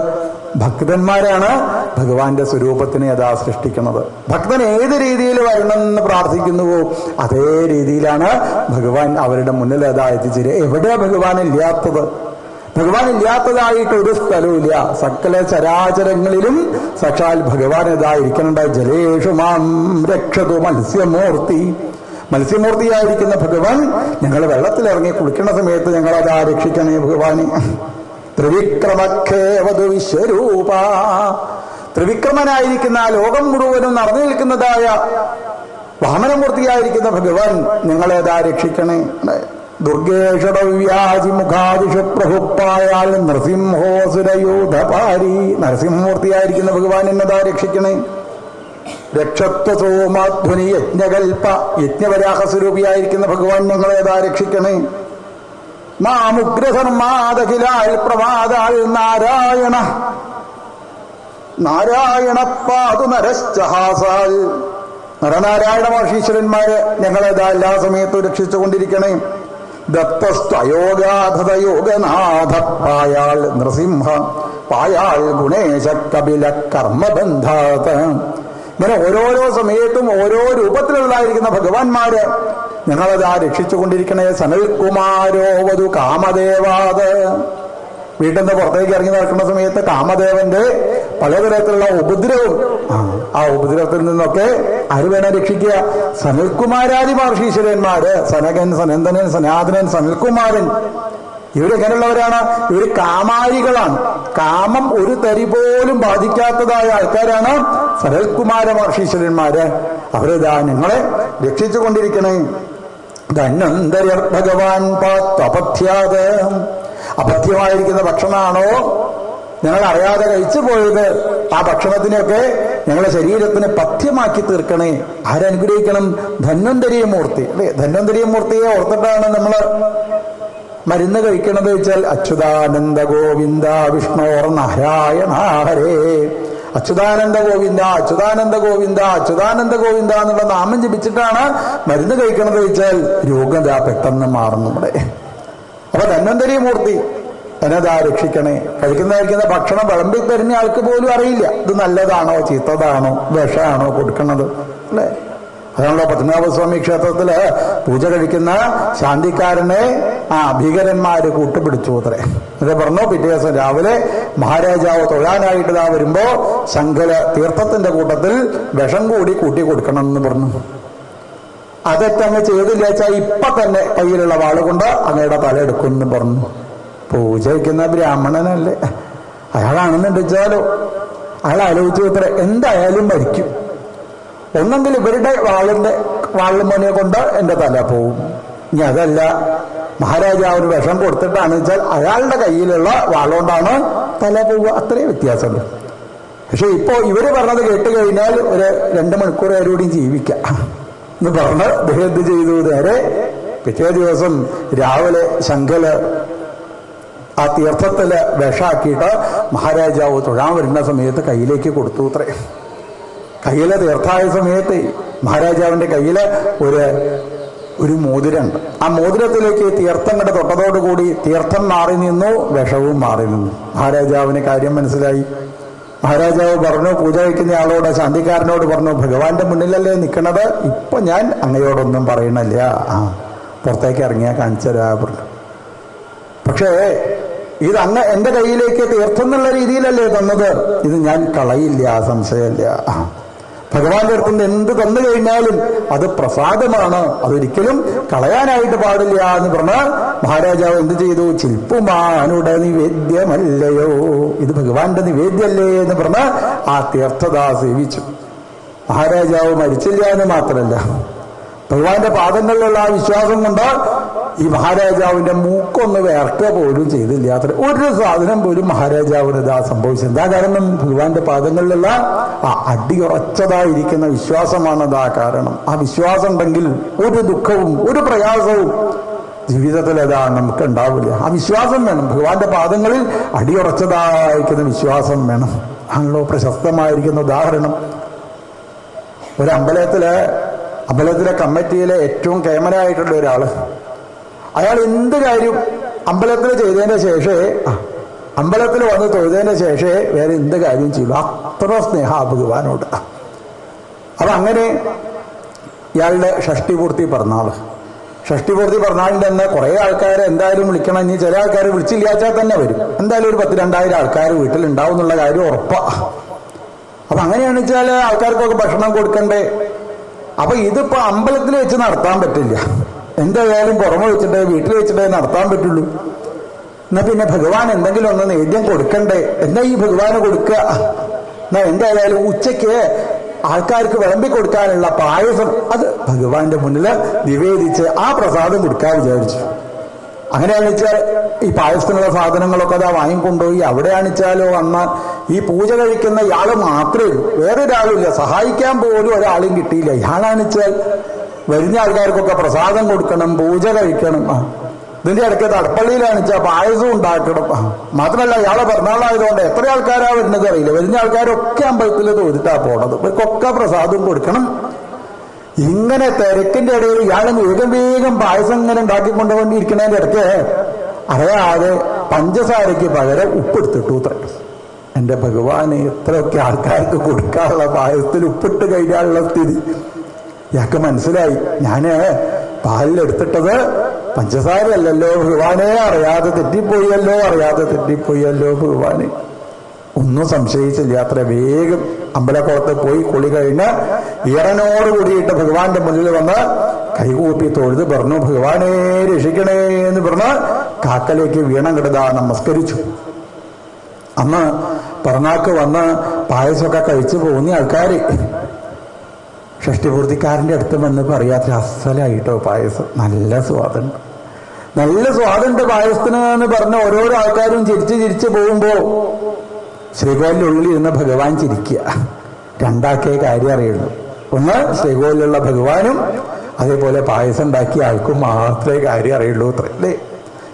ഭക്തന്മാരാണ് ഭഗവാന്റെ സ്വരൂപത്തിനെ അതാ സൃഷ്ടിക്കുന്നത്. ഭക്തൻ ഏത് രീതിയിൽ വരണമെന്ന് പ്രാർത്ഥിക്കുന്നുവോ അതേ രീതിയിലാണ് ഭഗവാൻ അവരുടെ മുന്നിൽ അതാ എത്തിച്ചേരുക. എവിടെയാ ഭഗവാൻ ഇല്ലാത്തത്? ഭഗവാൻ ഇല്ലാത്തതായിട്ട് ഒരു സ്ഥലവുമില്ല. സകല ചരാചരങ്ങളിലും സാക്ഷാൽ ഭഗവാൻ ഇതാ ഇരിക്കുന്നുണ്ട്. ജലേഷു മാം രക്ഷതു മത്സ്യമൂർത്തി. മത്സ്യമൂർത്തിയായിരിക്കുന്ന ഭഗവാൻ ഞങ്ങൾ വെള്ളത്തിലിറങ്ങി കുളിക്കുന്ന സമയത്ത് ഞങ്ങളതാ രക്ഷിക്കണേ ഭഗവാനെ. ത്രിവിക്രമഖേവതു വിശ്വരൂപ. ത്രിവിക്രമനായിരിക്കുന്ന ലോകം മുഴുവനും നടന്നു നിൽക്കുന്നതായ വാമനമൂർത്തിയായിരിക്കുന്ന ഭഗവാൻ ഞങ്ങളേതാ രക്ഷിക്കണേ. ദുർഗേഷവ്യാജി മുഖാദിഷു പ്രഭുപ്പായാൽ നൃസിംഹോസുരയൂധപാരി. നരസിംഹമൂർത്തിയായിരിക്കുന്ന ഭഗവാൻ എന്നതാ രക്ഷിക്കണേ. രക്ഷത്വസോമാധ്വനി യജ്ഞകൽപ്പ. യജ്ഞവരാഹസ്വരൂപിയായിരിക്കുന്ന ഭഗവാൻ ഞങ്ങളേതാ രക്ഷിക്കണേ. മാമുഗ്രധർമാദഖിലാൽ പ്രമാദാൽ നാരായണ. നാരായണ പാതു നരശ്ചഹാസാൽ. നരനാരായണ മഹർഷീശ്വരന്മാര് ഞങ്ങളേതാ എല്ലാ സമയത്തും രക്ഷിച്ചുകൊണ്ടിരിക്കണേ. ദത്തസ്ത്വയോഗാധതയോഗനാഥ പായാൾ നൃസിംഹ പായാൾ ഗുണേശ കപില കർമ്മബന്ധാത. ഇങ്ങനെ ഓരോരോ സമയത്തും ഓരോ രൂപത്തിലുള്ളതായിരിക്കുന്ന ഭഗവാന്മാര് ഞങ്ങളതാ രക്ഷിച്ചുകൊണ്ടിരിക്കണേ. സനൽകുമാരോവതു കാമദേവാത്. വീട്ടിൽ നിന്ന് പുറത്തേക്ക് ഇറങ്ങി നടക്കുന്ന സമയത്ത് കാമദേവന്റെ പലതരത്തിലുള്ള ഉപദ്രവം, ആ ഉപദ്രവത്തിൽ നിന്നൊക്കെ ആര് വേണം രക്ഷിക്കുക? സനൽകുമാരാദി മഹർഷീശ്വരന്മാര്, സനകൻ, സനന്ദനൻ, സനാതനൻ, സനൽകുമാരൻ. ഇവരെങ്ങനെയുള്ളവരാണ്? ഇവർ കാമാരികളാണ്. കാമം ഒരു തരി പോലും ബാധിക്കാത്തതായ ആൾക്കാരാണ് സനൽകുമാര മഹർഷീശ്വരന്മാര്. അവരിതാ ഞങ്ങളെ രക്ഷിച്ചുകൊണ്ടിരിക്കണേ. ധന്വന്തര ഭഗവാൻ പാത്വപഥ്യാത്. അപഥ്യമായിരിക്കുന്ന ഭക്ഷണമാണോ ഞങ്ങൾ അറിയാതെ കഴിച്ചു പോയത്? ആ ഭക്ഷണത്തിനെയൊക്കെ ഞങ്ങളുടെ ശരീരത്തിന് പഥ്യമാക്കി തീർക്കണേ. ആരനുഗ്രഹിക്കണം? ധന്വന്തരീയ മൂർത്തി അല്ലെ? ധന്വന്തരീയ മൂർത്തിയെ ഓർത്തിട്ടാണ് നമ്മള് മരുന്ന് കഴിക്കണത് വെച്ചാൽ അച്യുതാനന്ദ ഗോവിന്ദ വിഷ്ണോർ നാരായണ ഹരേ. അച്യുതാനന്ദ ഗോവിന്ദ, അച്യുതാനന്ദ ഗോവിന്ദ, അച്യുതാനന്ദ ഗോവിന്ദ എന്നുള്ള നാമം ജപിച്ചിട്ടാണ് മരുന്ന് കഴിക്കണത് വെച്ചാൽ രോഗം പെട്ടെന്ന് മാറും നമ്മുടെ. അപ്പൊ ധന്വന്തരീ മൂർത്തി എന്നതാ രക്ഷിക്കണേ. കഴിക്കുന്ന ഭക്ഷണം വിളമ്പി തരുന്ന ആൾക്ക് പോലും അറിയില്ല ഇത് നല്ലതാണോ ചീത്തതാണോ വിഷമാണോ കൊടുക്കുന്നത്, അല്ലേ? അതാണല്ലോ പത്മനാഭസ്വാമി ക്ഷേത്രത്തില് പൂജ കഴിക്കുന്ന ശാന്തിക്കാരനെ ഭീകരന്മാര് കൂട്ടുപിടിച്ചു അത്രേ. അത് പറഞ്ഞു പിറ്റേ ദിവസം രാവിലെ മഹാരാജാവ് തൊഴാനായിട്ട് ഇതാ വരുമ്പോ ശങ്കല തീർത്ഥത്തിന്റെ കൂട്ടത്തിൽ വിഷം കൂടി കൂട്ടി കൊടുക്കണം എന്ന് പറഞ്ഞു. അതൊക്കെ ചെയ്തില്ല വെച്ചാൽ ഇപ്പൊ തന്നെ കയ്യിലുള്ള വാളുകൊണ്ട് അങ്ങയുടെ തല എടുക്കുമെന്ന് പറഞ്ഞു. പൂജ വയ്ക്കുന്ന ബ്രാഹ്മണനല്ലേ, അയാളാണെന്നുണ്ട് വെച്ചാലോ അയാൾ ആലോചിച്ചു അത്ര എന്തായാലും മരിക്കും, ഒന്നെങ്കിൽ ഇവരുടെ വാളുമോനെ കൊണ്ട് എന്റെ തല പോവും, ഇനി അതല്ല മഹാരാജാവിന് വിഷം കൊടുത്തിട്ടാണ് വെച്ചാൽ അയാളുടെ കയ്യിലുള്ള വാളുകൊണ്ടാണ് തല പോവുക, അത്രയും വ്യത്യാസമുണ്ട്. പക്ഷെ ഇപ്പോ ഇവര് പറഞ്ഞത് കേട്ട് കഴിഞ്ഞാൽ ഒരു 2 മണിക്കൂർ ആരോടെയും ജീവിക്കാം എന്ന് പറഞ്ഞ് അദ്ദേഹം എന്ത് ചെയ്തു, നേരെ പിറ്റേ ദിവസം രാവിലെ ശങ്കല് ആ തീർത്ഥത്തില് വിഷാക്കിയിട്ട് മഹാരാജാവ് തൊഴാൻ വരുന്ന സമയത്ത് കയ്യിലേക്ക് കൊടുത്തു അത്രേ. കയ്യിലെ തീർത്ഥായ സമയത്ത് മഹാരാജാവിന്റെ കയ്യില് ഒരു മോതിരമുണ്ട്. ആ മോതിരത്തിലേക്ക് തീർത്ഥം കണ്ട് തൊട്ടതോടുകൂടി തീർത്ഥം മാറി നിന്നു, വിഷവും മാറി നിന്നു. മഹാരാജാവിന് കാര്യം മനസ്സിലായി. മഹാരാജാവ് പറഞ്ഞു, പൂജ വയ്ക്കുന്ന ആളോട് ശാന്തിക്കാരനോട് പറഞ്ഞു, ഭഗവാന്റെ മുന്നിലല്ലേ നിൽക്കണത്, ഇപ്പൊ ഞാൻ അങ്ങയോടൊന്നും പറയണില്ല, പുറത്തേക്ക് ഇറങ്ങിയാ കാണിച്ചരാ പറഞ്ഞു. പക്ഷേ ഇത് അങ്ങ് എന്റെ കയ്യിലേക്ക് തീർത്ഥം എന്നുള്ള രീതിയിലല്ലേ തന്നത്, ഇത് ഞാൻ കളയില്ല, സംശയമില്ല. ഭഗവാന്റെ അടുത്തുനിന്ന് എന്ത് തന്നു കഴിഞ്ഞാലും അത് പ്രസാദമാണ്, അതൊരിക്കലും കളയാനായിട്ട് പാടില്ല എന്ന് പറഞ്ഞ് മഹാരാജാവ് എന്ത് ചെയ്തു, ചിൽപ്പുമാനുടെ നിവേദ്യമല്ലയോ, ഇത് ഭഗവാന്റെ നിവേദ്യല്ലേ എന്ന് പറഞ്ഞ് ആ തീർത്ഥത സേവിച്ചു. മഹാരാജാവ് മരിച്ചില്ല എന്ന് മാത്രമല്ല, ഭഗവാന്റെ പാദങ്ങളിലുള്ള ആ വിശ്വാസം കൊണ്ട് ഈ മഹാരാജാവിന്റെ മൂക്കൊന്ന് വേർക്കുക പോലും ചെയ്തില്ല. അത്ര ഒരു സാധനം പോലും മഹാരാജാവിന് ഇതാ സംഭവിച്ചത്. എന്താ കാരണം, ഭഗവാന്റെ പാദങ്ങളിലുള്ള ആ അടിയുറച്ചതായിരിക്കുന്ന വിശ്വാസമാണ് ഇതാ കാരണം. ആ വിശ്വാസം ഉണ്ടെങ്കിൽ ഒരു ദുഃഖവും ഒരു പ്രയാസവും ജീവിതത്തിൽ അതാ നമുക്ക് ഉണ്ടാവില്ല. ആ വിശ്വാസം വേണം, ഭഗവാന്റെ പാദങ്ങളിൽ അടിയുറച്ചതായിരിക്കുന്ന വിശ്വാസം വേണം. ആണല്ലോ പ്രശസ്തമായിരിക്കുന്ന ഉദാഹരണം. ഒരു അമ്പലത്തിലെ കമ്മിറ്റിയിലെ ഏറ്റവും കേമനായിട്ടുള്ള ഒരാള്, അയാൾ എന്ത് കാര്യം അമ്പലത്തിൽ ചെയ്തതിന് ശേഷമേ അമ്പലത്തിൽ വന്ന് തൊഴുതതിന് ശേഷമേ വേറെ എന്ത് കാര്യം ചെയ്യും, അത്ര സ്നേഹ ഭഗവാനോട്. അപ്പൊ അങ്ങനെ ഇയാളുടെ ഷഷ്ടിപൂർത്തി പിറന്നാള് പിറന്നാളിൻ്റെ തന്നെ കുറെ ആൾക്കാരെ എന്തായാലും വിളിക്കണം. ഇനി ചില ആൾക്കാർ വിളിച്ചില്ലാച്ചാൽ തന്നെ വരും, എന്തായാലും ഒരു 10,000-2000 ആൾക്കാർ വീട്ടിലുണ്ടാവും എന്നുള്ള കാര്യം ഉറപ്പാ. അപ്പൊ അങ്ങനെയാണെന്ന് വെച്ചാൽ ആൾക്കാർക്കൊക്കെ ഭക്ഷണം കൊടുക്കണ്ടേ. അപ്പൊ ഇതിപ്പോ അമ്പലത്തിൽ വെച്ച് നടത്താൻ പറ്റില്ല, എന്തായാലും പുറമെ വെച്ചിട്ടേ വീട്ടിൽ വെച്ചിട്ടേ നടത്താൻ പറ്റുള്ളൂ. എന്നാ പിന്നെ ഭഗവാൻ എന്തെങ്കിലും ഒന്ന് നൈവേദ്യം കൊടുക്കണ്ടേ, എന്താ ഈ ഭഗവാന് കൊടുക്കുക, എന്നാ എന്തായാലും ഉച്ചയ്ക്ക് ആൾക്കാർക്ക് വിളമ്പി കൊടുക്കാനുള്ള പായസം അത് ഭഗവാന്റെ മുന്നിൽ നിവേദിച്ച് ആ പ്രസാദം കൊടുക്കാൻ വിചാരിച്ചു. അങ്ങനെയാണെന്ന് വെച്ചാൽ ഈ പായസത്തിനുള്ള സാധനങ്ങളൊക്കെ അതാ വാങ്ങിക്കൊണ്ടുപോയി. അവിടെയാണെച്ചാലോ അന്ന് ഈ പൂജ കഴിക്കുന്ന ഇയാള് മാത്രമേ ഉള്ളൂ, വേറൊരാളില്ല, സഹായിക്കാൻ പോലും ഒരാളും കിട്ടിയില്ല. ഇയാളാണെച്ചാൽ വരുന്ന ആൾക്കാർക്കൊക്കെ പ്രസാദം കൊടുക്കണം, പൂജ കഴിക്കണം. ഇതിന്റെ ഇടയ്ക്ക് തടപ്പള്ളിയിലാണെച്ചാൽ പായസം ഉണ്ടാക്കണം. മാത്രമല്ല ഇയാളെ പിറന്നാളായതുകൊണ്ട് എത്ര ആൾക്കാരാ വരുന്നത് അറിയില്ല, വരുന്ന ആൾക്കാരൊക്കെ അമ്പലത്തിൽ തോന്നിട്ടാ പോണത്, ഇവർക്കൊക്കെ പ്രസാദം കൊടുക്കണം. ഇങ്ങനെ തിരക്കിന്റെ ഇടയിൽ ഇയാളെ വേഗം പായസം ഇങ്ങനെ ഉണ്ടാക്കിക്കൊണ്ടുകൊണ്ടിരിക്കുന്നതിന്റെ ഇടയ്ക്ക് അറിയാതെ പഞ്ചസാരയ്ക്ക് പകരം ഉപ്പെടുത്തിട്ടു അത്ര. എന്റെ ഭഗവാന് എത്രയൊക്കെ ആൾക്കാർക്ക് കൊടുക്കാനുള്ള പായസത്തിൽ ഉപ്പിട്ട് കഴിഞ്ഞാലുള്ള സ്ഥിതി ഇയാൾക്ക് മനസ്സിലായി. ഞാന് പാലിലെടുത്തിട്ടത് പഞ്ചസാരയല്ലല്ലോ ഭഗവാനെ, അറിയാതെ തെറ്റിപ്പോയല്ലോ ഭഗവാന്. ഒന്നും സംശയിച്ചില്ല, അത്ര വേഗം അമ്പലക്കുളത്ത് പോയി കുളി കഴിഞ്ഞ് ഈറനോട് കൂടിയിട്ട് ഭഗവാന്റെ മുന്നിൽ വന്ന് കൈകൂപ്പി തൊഴുത് പറഞ്ഞു, ഭഗവാനെ രക്ഷിക്കണേ എന്ന് പറഞ്ഞ് കാക്കലേക്ക് വീണം കിടതാ നമസ്കരിച്ചു. അന്ന് പിറന്നാക്ക് വന്ന് പായസമൊക്കെ കഴിച്ചു പോകുന്ന ആൾക്കാര് ഷഷ്ടിപൂർത്തിക്കാരന്റെ അടുത്ത് വന്ന് പറയാത്ത അസലായിട്ടോ പായസം, നല്ല സ്വാദുണ്ട് പായസത്തിന് എന്ന് പറഞ്ഞ് ഓരോരോ ആൾക്കാരും ചിരിച്ച് പോകുമ്പോ ശ്രീകോവിലിന്റെ ഉള്ളിൽ ഇരുന്ന് ഭഗവാൻ ചിരിക്കുക. രണ്ടാക്കേ കാര്യം അറിയുള്ളൂ, ഒന്ന് ശ്രീകോവിലുള്ള ഭഗവാനും അതേപോലെ പായസം ഉണ്ടാക്കിയ ആൾക്കും മാത്രമേ കാര്യം അറിയുള്ളൂ അല്ലേ.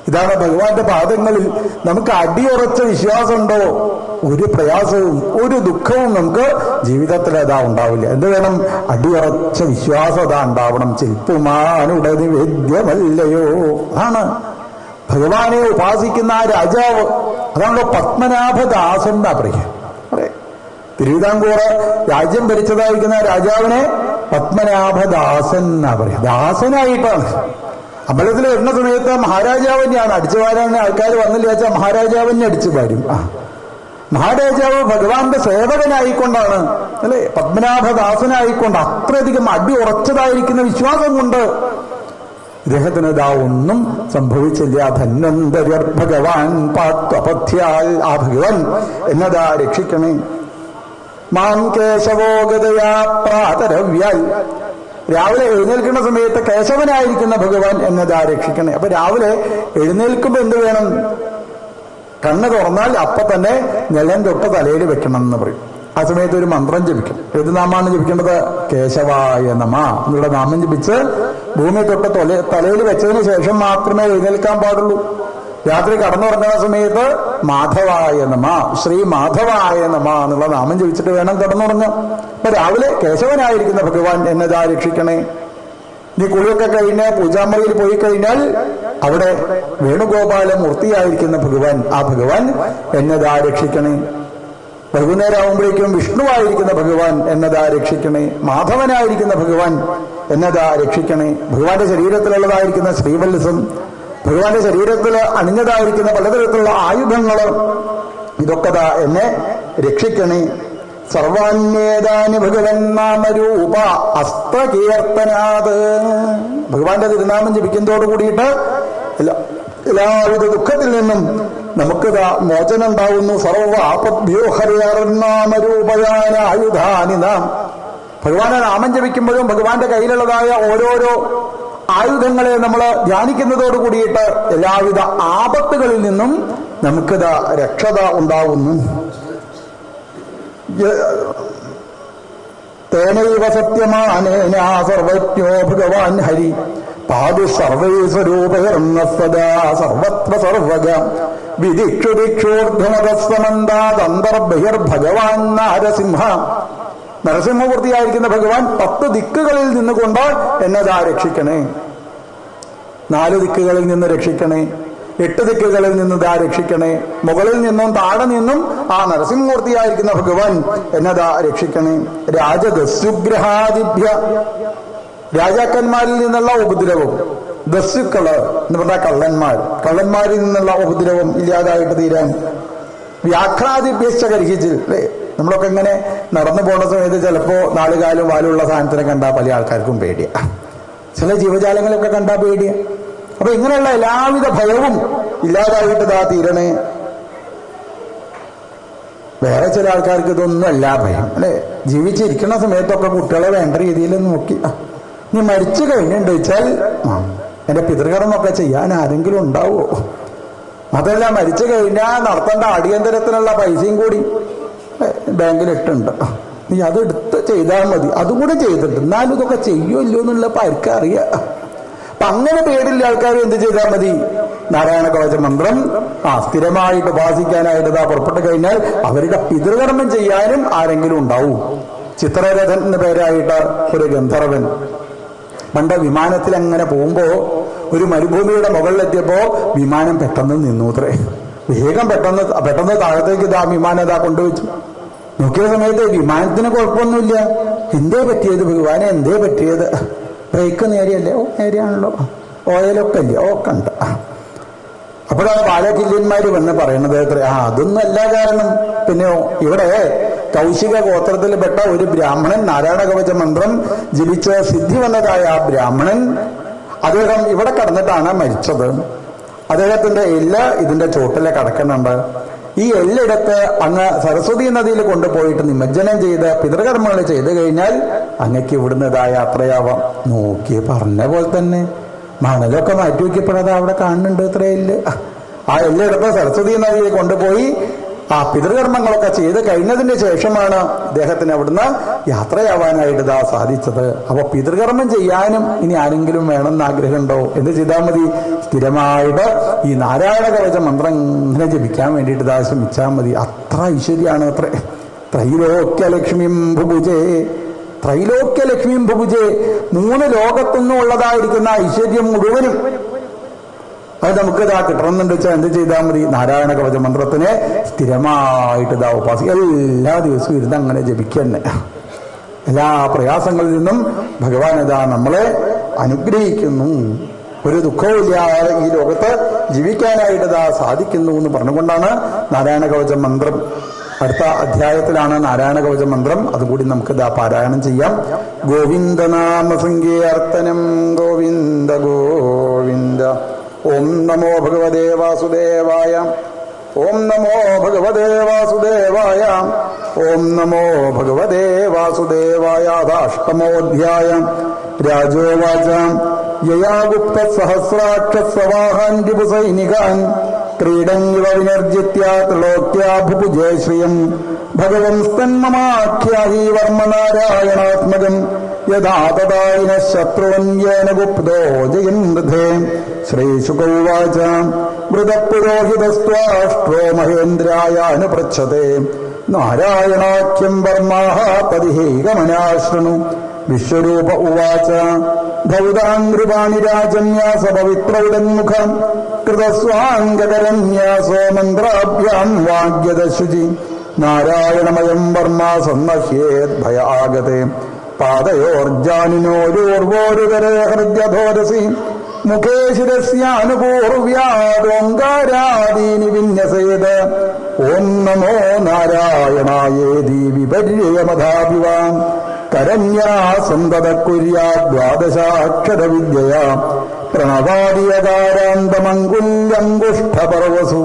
ഇതാണ് ഭഗവാന്റെ പാദങ്ങളിൽ നമുക്ക് അടിയുറച്ച വിശ്വാസമുണ്ടോ ഒരു പ്രയാസവും ഒരു ദുഃഖവും നമുക്ക് ജീവിതത്തിൽ അതാ ഉണ്ടാവില്ല. എന്ത് വേണം, അടിയുറച്ച വിശ്വാസം അതാ ഉണ്ടാവണം. ചിൽപ്പുമാനുടെ നിവേദ്യമല്ലയോ, ആണ് ഭഗവാനെ ഉപാസിക്കുന്ന ആ രാജാവ്, അതാണല്ലോ പത്മനാഭദാസൻ എന്നാ പറയുക. അതെ, തിരുവിതാംകൂർ രാജ്യം ഭരിച്ചതായിരിക്കുന്ന രാജാവിനെ പത്മനാഭദാസൻ എന്നാ പറയുക. ദാസനായിട്ടാണ് അമ്പലത്തിൽ വരുന്ന സമയത്ത് മഹാരാജാവ് തന്നെയാണ് അടിച്ചു വാരാൻ ആൾക്കാർ വന്നില്ല വെച്ചാൽ മഹാരാജാവിനെ അടിച്ചു വാരും. മഹാരാജാവ് ഭഗവാന്റെ സേവകനായിക്കൊണ്ടാണ്, അല്ലെ, പത്മനാഭദാസനായിക്കൊണ്ട് അത്രയധികം അടി ഉറച്ചതായിരിക്കുന്ന വിശ്വാസം കൊണ്ട് ഇദ്ദേഹത്തിന് ഇതാ ഒന്നും സംഭവിച്ചില്ല. ധന്വന്തര്യർ ഭഗവാൻ പാത്വപഥ്യാൽ, ആ ഭഗവാൻ എന്നതാ രക്ഷിക്കണേ. മാം കേശവോഗതയാ പ്രാതരവ്യാൽ, രാവിലെ എഴുന്നേൽക്കുന്ന സമയത്ത് കേശവനായിരിക്കുന്ന ഭഗവാൻ എന്നതാ രക്ഷിക്കണേ. അപ്പൊ രാവിലെ എഴുന്നേൽക്കുമ്പോ എന്ത് വേണം? കണ്ണ് തുറന്നാൽ അപ്പൊ തന്നെ നിലം തൊട്ട് തലയിൽ വെക്കണം എന്ന് പറയും. ആ സമയത്ത് ഒരു മന്ത്രം ജപിക്കും. ഏത് നാമാണ് ജപിക്കേണ്ടത്? കേശവായ നമ എന്നുള്ള നാമം ജപിച്ച് ഭൂമി തൊട്ട് തലയിൽ വെച്ചതിന് ശേഷം മാത്രമേ എഴുന്നേൽക്കാൻ പാടുള്ളൂ. രാത്രി കടന്നുറങ്ങുന്ന സമയത്ത് മാധവായ നമ, ശ്രീ മാധവായ നമ എന്നുള്ള നാമം ജപിച്ചിട്ട് വേണം കടന്നുറങ്ങാം. അപ്പൊ രാവിലെ കേശവനായിരിക്കുന്ന ഭഗവാൻ എന്നതാ രക്ഷിക്കണേ. നീ കുളിയൊക്കെ കഴിഞ്ഞ് പൂജാമുറിയിൽ പോയി കഴിഞ്ഞാൽ അവിടെ വേണുഗോപാല മൂർത്തിയായിരിക്കുന്ന ഭഗവാൻ, ആ ഭഗവാൻ എന്നതാ രക്ഷിക്കണേ. വൈകുന്നേരം ആവുമ്പോഴേക്കും വിഷ്ണുവായിരിക്കുന്ന ഭഗവാൻ എന്നതാ രക്ഷിക്കണേ. മാധവനായിരിക്കുന്ന ഭഗവാൻ എന്നതാ രക്ഷിക്കണേ. ഭഗവാന്റെ ശരീരത്തിലുള്ളതായിരിക്കുന്ന ശ്രീവത്സം, ഭഗവാന്റെ ശരീരത്തിൽ അണിഞ്ഞതായിരിക്കുന്ന പലതരത്തിലുള്ള ആയുധങ്ങൾ, ഇതൊക്കെ ദാ എന്നെ രക്ഷിക്കണേ. സർവാന്യേതാനി ഭഗവൻ നാമരൂപ അസ്തകീർത്തനാത്, ഭഗവാന്റെ തിരുനാമം ജപിക്കുന്നതോട് കൂടിയിട്ട് എല്ലാവിധ ദുഃഖത്തിൽ നിന്നും നമുക്ക് മോചനം ഉണ്ടാവുന്നു. സർവ ആപദ്ഭ്യോ ഹരിനാമരൂപയാന ആയുധാനി നാം, ഭഗവാനെ നാമം ജപിക്കുമ്പോഴും ഭഗവാന്റെ കയ്യിലുള്ളതായ ഓരോരോ ആയുധങ്ങളെ നമ്മൾ ധ്യാനിക്കുന്നതോട് കൂടിയിട്ട് എല്ലാവിധ ആപത്തുകളിൽ നിന്നും നമുക്കിത് രക്ഷത ഉണ്ടാവുന്നു. തേനൈവ സത്യമാനേന സർവജ്ഞോ ഭഗവാൻ ഹരി പാതു സർവൈ സ്വരൂപകർമ്മ സദാ സർവത്ര സർവഗ വിദിക്ഷു ദിക്ഷോർധമതസ്വമന്താതന്തർബഹിർഭഗവാൻ നരസിംഹ, നരസിംഹമൂർത്തിയായിരിക്കുന്ന ഭഗവാൻ 10 ദിക്കുകളിൽ നിന്നുകൊണ്ട് എന്നതാ രക്ഷിക്കണേ. 4 ദിക്കുകളിൽ നിന്ന് രക്ഷിക്കണേ, 8 ദിക്കുകളിൽ നിന്ന് ദാ രക്ഷിക്കണേ. മുകളിൽ നിന്നും താഴെ നിന്നും ആ നരസിംഹമൂർത്തിയായിരിക്കുന്ന ഭഗവാൻ എന്നതാ രക്ഷിക്കണേ. രാജദസ്യുഗ്രഹാദിഭ്യ, രാജാക്കന്മാരിൽ നിന്നുള്ള ഉപദ്രവം, ദസ്യുക്കള് എന്ന് പറഞ്ഞാൽ കള്ളന്മാരിൽ നിന്നുള്ള ഉപദ്രവം ഇല്ലാതായിട്ട് തീരാൻ. വ്യാഘ്രാദിഭ്യശ്ച കരിഹിച്ചിൽ, അല്ലേ, നമ്മളൊക്കെ ഇങ്ങനെ നടന്നു പോകുന്ന സമയത്ത് ചിലപ്പോ 4 കാലും വാലുള്ള സാധനത്തിനെ കണ്ടാൽ പല ആൾക്കാർക്കും പേടിയ, ചില ജീവജാലങ്ങളൊക്കെ കണ്ടാൽ പേടിയ. അപ്പൊ ഇങ്ങനെയുള്ള എല്ലാവിധ ഭയവും ഇല്ലാതായിട്ട് ഇതാ തീരണേ. വേറെ ചില ആൾക്കാർക്ക് ഇതൊന്നും അല്ല ഭയം, അല്ലെ, ജീവിച്ചിരിക്കുന്ന സമയത്തൊക്കെ കുട്ടികളെ വേണ്ട രീതിയിൽ നോക്കി, നീ മരിച്ചു കഴിഞ്ഞിട്ട് വെച്ചാൽ എന്റെ പിതൃകർമ്മൊക്കെ ചെയ്യാൻ ആരെങ്കിലും ഉണ്ടാവോ? അതല്ല, മരിച്ചു കഴിഞ്ഞാൽ നടത്തേണ്ട അടിയന്തരത്തിനുള്ള പൈസയും കൂടി ബാങ്കിലിട്ടുണ്ട്, നീ അതെടുത്ത് ചെയ്താൽ മതി. അതുകൂടെ ചെയ്തിട്ട് എന്നാലും ഇതൊക്കെ ചെയ്യുമല്ലോ എന്നുള്ള ആർക്കറിയാം. അപ്പൊ അങ്ങനെ പേടില്ല ആൾക്കാർ എന്ത് ചെയ്താൽ മതി? നാരായണ കവച മന്ത്രം സ്ഥിരമായിട്ട് ഉപാസിക്കാനായിട്ട് പുറപ്പെട്ടു കഴിഞ്ഞാൽ അവരുടെ പിതൃകർമ്മം ചെയ്യാനും ആരെങ്കിലും ഉണ്ടാവും. ചിത്രരഥൻ എന്ന പേരായിട്ട് ഒരു ഗന്ധർവൻ പണ്ട് വിമാനത്തിൽ അങ്ങനെ പോകുമ്പോ ഒരു മരുഭൂമിയുടെ മുകളിലെത്തിയപ്പോ വിമാനം പെട്ടെന്ന് നിന്നൂത്രേ. വേഗം പെട്ടെന്ന് താഴത്തേക്ക് വിമാനം കൊണ്ടുവച്ചു. നോക്കിയ സമയത്ത് വിമാനത്തിന് കുഴപ്പമൊന്നുമില്ല. എന്തേ പറ്റിയത് ഭഗവാനെ, എന്തേ പറ്റിയത്? ബ്രേക്ക് നേരെയല്ലേ? നേരെയാണല്ലോ. ഓയിലൊക്കെ ഇല്ലേ? ഒക്കെ ഉണ്ട്. അപ്പോഴാണ് ബാലകില്യന്മാര് വന്ന് പറയണത് അതൊന്നും അല്ല കാരണം. പിന്നെയോ, ഇവിടെ കൗശിക ഗോത്രത്തിൽപ്പെട്ട ഒരു ബ്രാഹ്മണൻ നാരായണ കവച മന്ത്രം ജപിച്ച് സിദ്ധി വന്നതായ ആ ബ്രാഹ്മണൻ, അദ്ദേഹം ഇവിടെ കടന്നിട്ടാണ് മരിച്ചത്. അദ്ദേഹത്തിന്റെ എല്ല് ഇതിന്റെ ചോട്ടിലെ കിടക്കുന്നുണ്ട്. ഈ എല്ലെടുത്ത് അങ്ങ് സരസ്വതി നദിയിൽ കൊണ്ടുപോയിട്ട് നിമജ്ജനം ചെയ്ത് പിതൃകർമ്മങ്ങൾ ചെയ്തു കഴിഞ്ഞാൽ അങ്ങക്ക് ഇവിടുന്ന് യാത്രയാവാം. നോക്കി പറഞ്ഞ പോലെ തന്നെ മണലൊക്കെ മാറ്റി വയ്ക്കപ്പെടാതെ അവിടെ കാണുന്നുണ്ട് ഇത്ര എല്ല്. ആ എല്ലെടുത്ത് സരസ്വതി നദിയിൽ കൊണ്ടുപോയി ആ പിതൃകർമ്മങ്ങളൊക്കെ ചെയ്ത് കഴിഞ്ഞതിന് ശേഷമാണ് ഇദ്ദേഹത്തിന് അവിടുന്ന് യാത്രയാവാനായിട്ട് സാധിച്ചത്. അപ്പൊ പിതൃകർമ്മം ചെയ്യാനും ഇനി ആരെങ്കിലും വേണമെന്ന് ആഗ്രഹമുണ്ടോ? എന്ത് ചെയ്താൽ മതി? സ്ഥിരമായിട്ട് ഈ നാരായണ കവച മന്ത്രം ഇങ്ങനെ ജപിക്കാൻ വേണ്ടിയിട്ട് ശ്രമിച്ചാൽ മതി. അത്ര ഐശ്വര്യാണ് അത്ര. ത്രൈലോക്യലക്ഷ്മിം ഭുഭുജേ, ത്രൈലോക്യലക്ഷ്മിം ഭുഭുജേ, 3 ലോകത്തൊന്നും ഉള്ളതായിരിക്കുന്ന ഐശ്വര്യം മുഴുവനും അത് നമുക്ക് ഇതാ കിട്ടണമെന്നുണ്ട് വെച്ചാൽ എന്ത് ചെയ്താൽ മതി? നാരായണ കവച മന്ത്രത്തിനെ സ്ഥിരമായിട്ട് ഇതാ ഉപാസിക്കുക. എല്ലാ ദിവസവും ഇരുന്ന് അങ്ങനെ ജപിക്കന്നെ. എല്ലാ പ്രയാസങ്ങളിൽ നിന്നും ഭഗവാൻ ഇതാ നമ്മളെ അനുഗ്രഹിക്കുന്നു. ഒരു ദുഃഖവും ഇല്ലാതെ ഈ ലോകത്ത് ജീവിക്കാനായിട്ട് ഇതാ സാധിക്കുന്നു എന്ന് പറഞ്ഞുകൊണ്ടാണ് നാരായണ കവച മന്ത്രം. അടുത്ത അധ്യായത്തിലാണ് നാരായണ കവച മന്ത്രം. അതുകൂടി നമുക്ക് ഇതാ പാരായണം ചെയ്യാം. ഗോവിന്ദനാമ സങ്കീർത്തനം ഗോവിന്ദ ഗോവിന്ദ. ഓം നമോ ഭഗവതേ വാസുദേവായ. ഓം നമോ ഭഗവതേ വാസുദേവായ. ഓം നമോ ഭഗവതേ വാസുദേവായ. അഷ്ടമോധ്യായം. രാജോവാച യയാ ഗുപ്ത സഹസ്രാക്ഷസ്വവാഹാൻ രിപുസൈനികാൻ ക്രീഡന്നിവ വിനിർജിത്യ ത്രിലോക്യാ ഭുഭുജേ ശ്രിയം ഭഗവംസ്തന്മമാഖ്യാഹി വർമ്മനാരായണാത്മജം യഥാ തദായിന ശത്രുവന്യേന ഗുപ്തോ ജയൻമൃധേ. ശ്രീശുകൗവാച മൃതപുരോഹിതസ്ത്വാഷ്ട്രോ മഹേന്ദ്രായാനുപൃച്ഛതേ നാരായണാഖ്യം വർമാഹ തദിഹൈകമനാശൃണു. വിശ്വരൂപ ഉവാച ധൗതാംഗൃപാണി രാജന്യാസപവിത്രൗടന്മുഖം കൃതസ്വാംഗകരന്യാസോ മന്ത്രാഭ്യാം വാഗ്യദശുചി നാരായണമയം വർമ്മ സന്നഹ്യേത് ഭയാഗതേ പാദയോർജാനിനോരൂർവോരുകരേ ഹൃദ്യധോരസി മുഖേ ശിരസ്യാനുപൂർവ്യാദോങ്കാരാദീനി വിന്യസേത്. ഓം നമോ നാരായണായേതി വിപര്യമധാഭിവാം കരന്യാസന്തതകുര്യാ ദ്വാദശാക്ഷരവിദ്യയാ പ്രണവാദിയകാരാന്തമങ്കുല്യങ്കുഷ്ഠപർവസു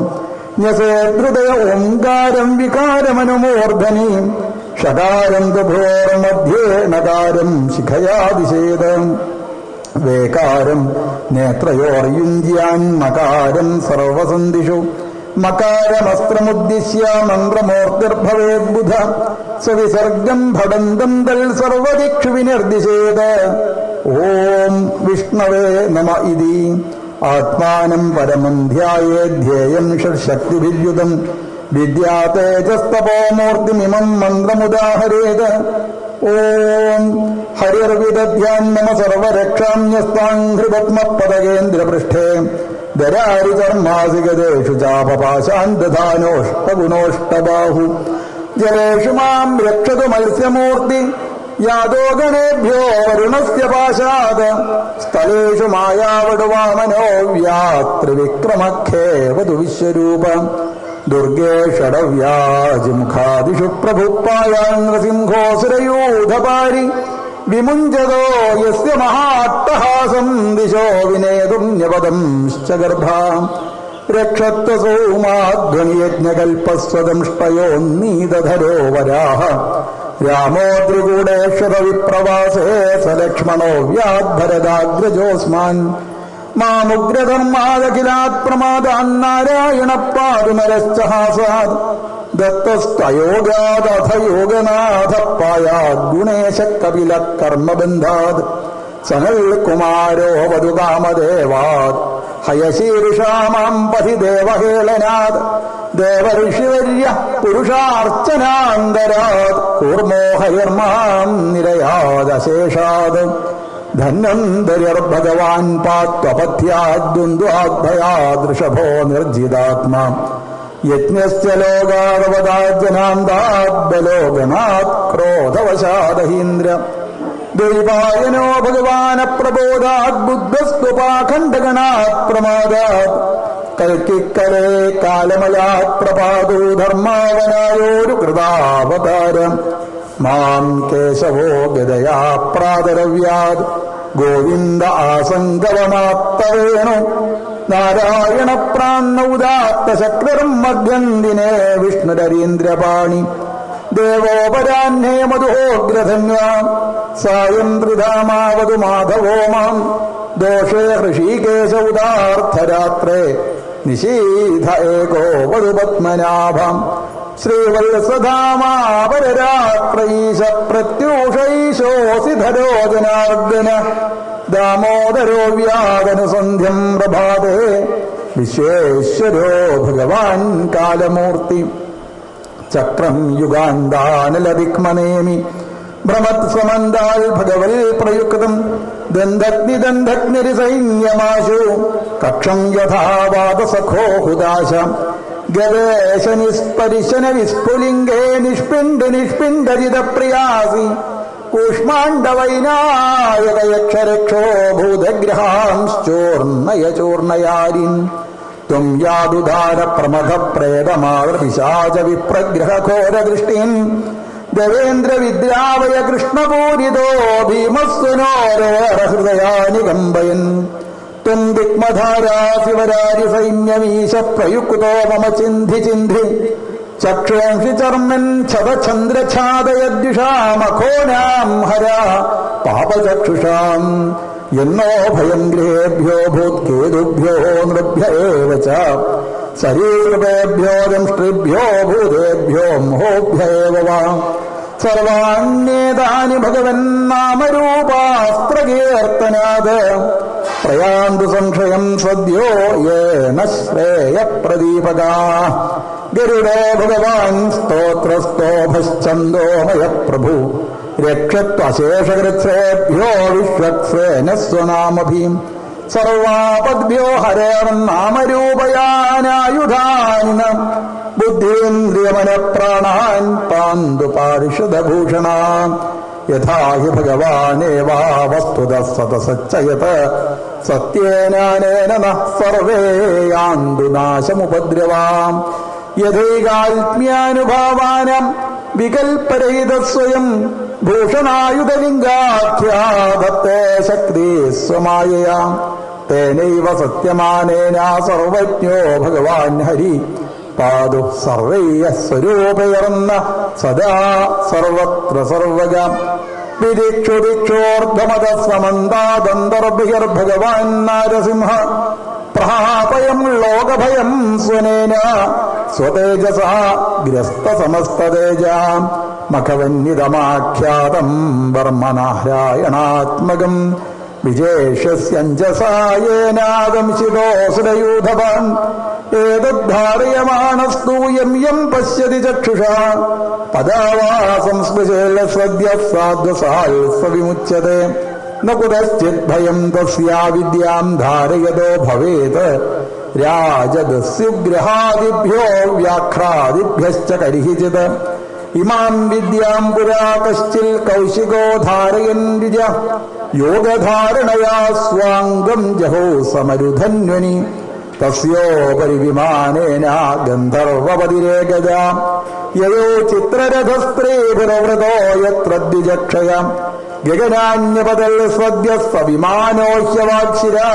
ന്യസേഹൃദയ ഓംകാരം വികാരമനുമൂർധനി ഷകാരം തുഭോർമധ്യേ നകാരം ശിഖയാദിശേദം വേകാരം നേത്രയോർയുഞ്ജ്യാൻ മകാരം സർവസന്ധിഷു മകാരമസ്ത്രമുദ്ദിശ്യ മന്ത്രമൂർത്തിർഭവേദ്ബുധ സ്വവിസർഗം ഭടന്തം തൽ സർവദിക്ഷു വിനിർദിശേത്. ഓം വിഷ്ണവേ നമ ഇതി ആത്മാനം പരമം ധ്യായേധ്യേയം ഷഡ്ശക്തിഭിര്യുതം വിദ്യാതേജസ്തപോമൂർത്തിമിമം മന്ത്രമുദാഹരേത്. ഓം ഹരിർവിദധ്യാൻ മമ സർവരക്ഷാമ്യസ്താംഘ്രിപത്മപദകേന്ദ്രപൃഷ്ഠേ ദരാരിചർമാസികദേഷു ചാപപാശാൻ ദധാനോഷ്ടഗുണോഷ്ടബാഹു ജലേഷു മാം രക്ഷതു മത്സ്യമൂർത്തി യാദോ ഗണേഭ്യോ വരുണസ്യ പാശാത് സ്ഥലേഷു മായാവടുവാമനോ വ്യാത്രിവിക്രമഖേവതു വിശ്വരൂപ ദുർഗേ ഷഡവ്യാജിമുഖാദിഷു പ്രഭുപ്പായാൻ നൃസിംഹോസുരയൂഥപാരി വിമുഞ്ചതോ യസ്യ മഹാട്ടഹാസം ദിശോ വിനേതുന്യപദം ഗർഭാം രക്ഷത്വസൗമാധ്വനിയജ്ഞകൽപ്പസ്വദംഷ്ടയോന്നീതധരോ വരാഹ രാമോദ്രികൂടേശ്വര വിപ്രവാസേ സലക്ഷ്മണോ വ്യാദ്ഭരദാഗ്രജോസ്മാൻ മാമുഗ്രധർമാദഖിലാത് പ്രമാദാന്നാരായണ പാതുനരശ്ചഹാസാത് ദത്തസ്തയോഗാദഥ യോഗനാഥ പായാത് ഗുണേശ കപില കർമ്മബന്ധാത് സനൽ കുമാരോ വധുകാമദേവാത് ഹയശീർഷാമാം പഥി ദേവഹേളനാത് ദേവഋഷിവര്യ പുരുഷാർച്ചനാന്തരാത് കൂർമോ ഹയർമാം നിരയാദശേഷാത് ധന്വന്തരിർഭഗവാൻ പാത്വപഥ്യാദ്വന്ദ്വാദ്ഭയാദൃഷഭോ നിർജിതാത്മാ യജ്ഞശ്ച ലോകാവതാജനാന്താദ്ബലോഗണാത് ക്രോധവശാദഹീന്ദ്ര ദൈവായനോ ഭഗവാനപ്രബോധാത് ബുദ്ധസ്തുപാഖണ്ഡഗണാത് പ്രമാദാത് കൽക്കിക്കലേ കാലമയാത് പ്രപാദോ ധർമാവനായോരു കൃതാവതാരം മാം കേശവോ ഗദയാ പ്രാതരവ്യാത് ഗോവിന്ദ ആസംഗവമാത്തവേണു നാരായണ പ്രാണൗദാത്ത ശക്രരം മധ്യന്തിനേ വിഷ്ണുരരീന്ദ്രപാണി ദേവോപരാഹ്നേ മധുഹോഗ്രധന്വാം സായം ത്രിധാമാവതു മാധവോ മാം ദോഷേ ഹൃഷീകേശ ഉദാർത്ഥരാത്രേ നിശീധ ഏകോ വധു പത്മനാഭം ശ്രീവത്സധാമാപരരാത്രൈശ പ്രത്യൂഷൈശോസിധരോ ജനാർദ്ദന ദാമോദരോ വ്യാദനുസന്ധ്യം പ്രഭാതേ വിശ്വേശ്വരോ ഭഗവാൻ കാലമൂർത്തി ചക്രം യുഗാന്താനലദിക്മനേമി ഭ്രമത് സമന്താൽ ഭഗവൽ പ്രയുക്തം ദന്തഗ്നിരിസൈന്യമാശു കക്ഷം യഥാവാദസഖോ ഹുദാശ ഗവേശ നിസ്പരിശന വിസ്ഫുലിംഗേ നിഷ്പിണ്ഡരിത പ്രിയാസി കൂഷ്മാണ്ഡവൈനായകയക്ഷരക്ഷോ ഭൂതഗ്രഹാംശ്ചോർണയ ചോർണയാരിൻ ത്വം യാദുധാര പ്രമഥ പ്രേതമാതൃപിശാച വിപ്രഗ്രഹഘോരദൃഷ്ടിൻ ദേവേന്ദ്ര വിദ്രാവയ കൃഷ്ണപൂരിതോ ഭീമസ്വനോരോരഹൃദയാനികമ്പയൻ ത്വം ദിക്മധാരാ ശിവരാരി സൈന്യമീശ പ്രയുക്തോ മമ ചിന്ധി ചക്ഷുംഷി ചർമ്മൻ ഛദചന്ദ്രഛാദയദ്വിഷാമഖോനാം ഹരാ പാപചക്ഷുഷാം എന്നോ ഭയം ഗൃഹേഭ്യോ ഭൂത്കേതുഭ്യോ നൃഭ്യ ഏവ ച ശരീരഭ്യോ ദംഷ്ട്രിഭ്യോ ഭൂതേഭ്യോ മോഭ്യ ഏവ വാ സർവാണ്യേതാനി ഭഗവൻ നാമരൂപാസ്ത്രകീർത്തനാത് പ്രയാന്തു സംശയം സദ്യോ യേന ശ്രേയപ്രദീപകാ ഗരുഡോ ഭഗവാൻ സ്തോത്രസ്തോഭശ്ചന്ദോമയ പ്രഭു രക്ഷത്വശേഷകൃത്സേഭ്യോ വിശ്വക്സേനസ്വനാമഭീം സർവാപദ്ഭ്യോ ഹരേർനാമരൂപയാനായുധാനി ബുദ്ധീന്ദ്രിയമനപ്രാണാൻ പാന്തു പാരിഷദഭൂഷണ യഥാ ഹി ഭഗവാനേവാ വസ്തുതഃ സതസച്ചയത് സത്യേനാനേന നഃ സർവേ യാന്തു നാശമുപദ്രവാം യഥൈകാത്മ്യാനുഭാവാനം വികൽപരഹിത സ്വയം ഭൂഷണായുധലിംഗാഖ്യാദത്തേ ശക്തി സ്വമായയാ തേനൈവ സത്യമാനേന സർവജ്ഞോ ഭഗവാൻ ഹരി പാതു സർവൈഃ സ്വരൂപയർന്ന സദാ സർവത്ര സർവഗം വിദിക്ഷുദിക്ഷോർദ്ധമത സമന്താദന്തർഭിർഭഗവാൻ നാരസിംഹ പ്രഹാപയം ലോകഭയം സ്വനേന സ്വതേജസാ ഗ്രസ്തസമസ്തതേജാം മഖവന്യതമാഖ്യാതം വർമ്മനാരായണാത്മകം വിജേഷ്യസ്യഞ്ജസായേനാദംശിതോസുരയൂഥവാൻ ഏതദ്ധാരയമാണസ്തു യം പശ്യതി ചക്ഷുഷാ പദാവാ സംസ്പൃശേല സദ്യ സാധ്വസാൽ സവിമുച്യത്തെ ന കുതശ്ചിത് ഭയം തസ്യാ വിദ്യാം ധാരയതോ ഭവേത് രാജദസ്യുഗ്രഹാദിഭ്യോ വ്യാഘ്രാദിഭ്യശ്ച കരിഹിചിത് ഇമാം വിദ്യാം പുരാ കശ്ചിൽ കൗശികോ ധാരയൻ ദ്വിജ യോഗധാരണയാ സ്വാംഗം ജഹോ സമരുധന്വനി തസ്യോപരി വിമാനേന ഗന്ധർവപതിരേകജാ യയോ ചിത്രരഥസ്ത്രീഭിരവൃതോ യത്ര ദ്വിജക്ഷയ ഗഗനാന്യപതൽ സദ്യ സവിമാനോഹ്യവാക്ഷിരാ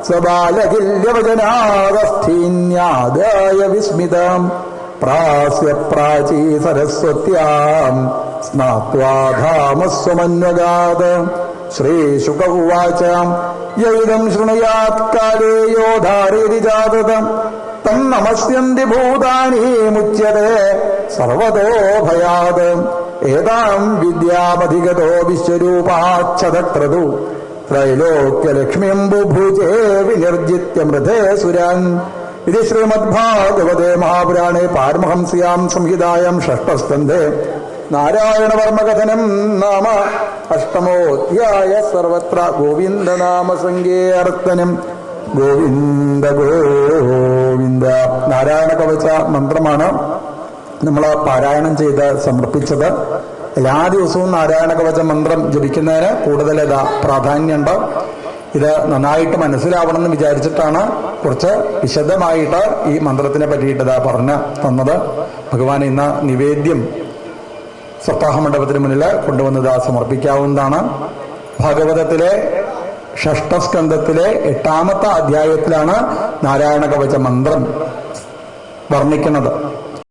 സ്വബാലകില്യവചനാദസ്ഥീന്യാദായ വിസ്മിതം പ്രാസ്യ പ്രാചീ സരസ്വത്യാം സ്നാത്വാ ധാമസ്വമന്വഗാത് ശ്രീശുക ഉവാച യൈദം ശൃണുയാത് കാലേ യോ ധാരയതി ജാതം തന്നമസ്യന്തി ഭൂതാനി മുച്യത്തെ സർവതോ ഭയാത് ഏതാം വിദ്യാമധിഗതോ വിശ്വരൂപാച്ഛതക്രതു ത്രൈലോക്യലക്ഷ്മീം ബുഭുജേ വിനിർജിത്യ മൃധേ സുരാൻ ഇത് ശ്രീമദ്ഭാഗവതേ മഹാപുരാണേ പാരമഹംസ്യാം സംഹിതായാം ഷഷ്ഠസ്കന്ധേ നാരായണവർമ്മകഥനം നാമ അഷ്ടമോധ്യായ സർവത്ര ഗോവിന്ദനാമസങ്കീർത്തനം ഗോവിന്ദ ഗോവിന്ദ. നാരായണ കവച മന്ത്രമാണ് നമ്മൾ പാരായണം ചെയ്ത് സമർപ്പിച്ചത്. എല്ലാ ദിവസവും നാരായണ കവച മന്ത്രം ജപിക്കുന്നതിന് കൂടുതൽ പ്രാധാന്യമുണ്ട്. ഇത് നന്നായിട്ട് മനസ്സിലാവണമെന്ന് വിചാരിച്ചിട്ടാണ് കുറച്ച് വിശദമായിട്ട് ഈ മന്ത്രത്തിനെ പറ്റിയിട്ട് പറഞ്ഞു തന്നത്. ഭഗവാൻ ഇന്ന് നിവേദ്യം സപ്താഹമണ്ഡപത്തിന് മുന്നിൽ കൊണ്ടുവന്നത് സമർപ്പിക്കാവുന്നതാണ്. ഭാഗവതത്തിലെ ഷഷ്ഠസ്കന്ധത്തിലെ 8ാമത്തെ അധ്യായത്തിലാണ് നാരായണ കവച മന്ത്രം വർണ്ണിക്കുന്നത്.